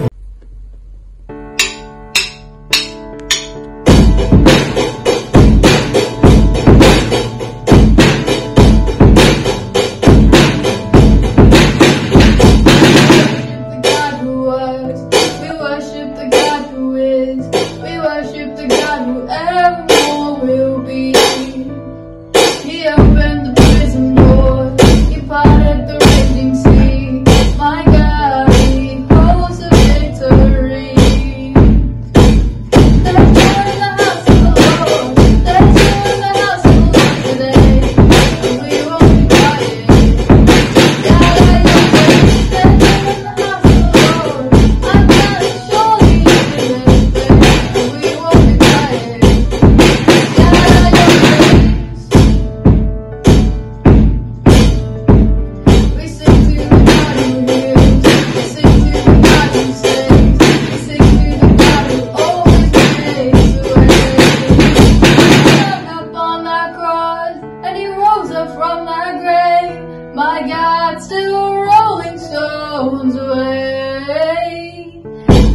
away.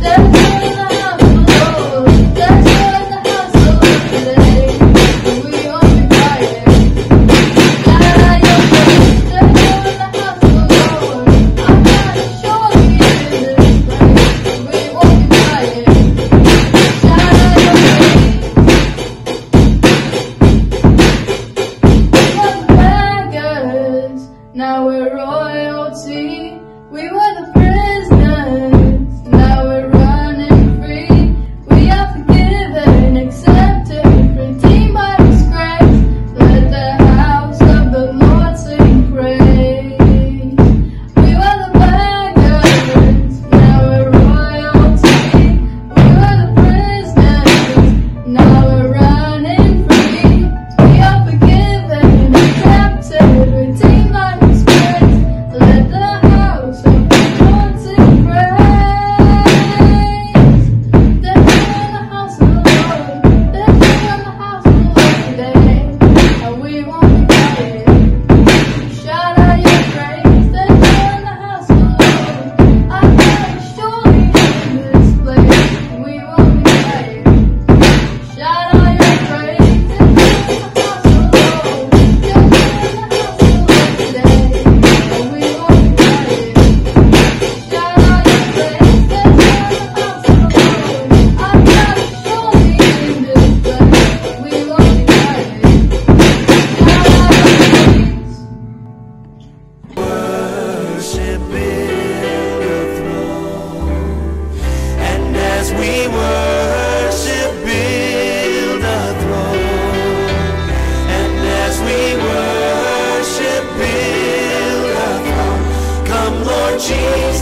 Let's go in the house of the Lord. Let's go in the house of the Lord today. We won't be quiet. Shout out your praise. Let's go in the house of the Lord. Our God is surely in this place. We won't be quiet. Shout out your praise. We were the beggars, now we're royalty. We were the prisoners, now we're running free. We are forgiven, accepted, redeemed by His grace. Let the house of the Lord sing praise. We were the beggars, now we're royalty. We were the prisoners, now we're running free. We are forgiven, accepted, redeemed by His grace. Let the house of the Lord sing praise. Let's go in the house of the Lord. Let's go in the house of the Lord today, and we won't be quiet. Shout out your praise. Let's go in the house of the Lord. Our God is surely in this place, and we won't be quiet. Shout out your praise. Let's go in the house of the Lord. Let's go in the house of the Lord today, and we won't be quiet. Shout out your praise. Let's go in the house of the Lord. Our God is surely in this place, and we won't be quiet. Shout out your praise. Worship build a throne, and as we worship build a throne, and as we worship build a throne, come Lord Jesus.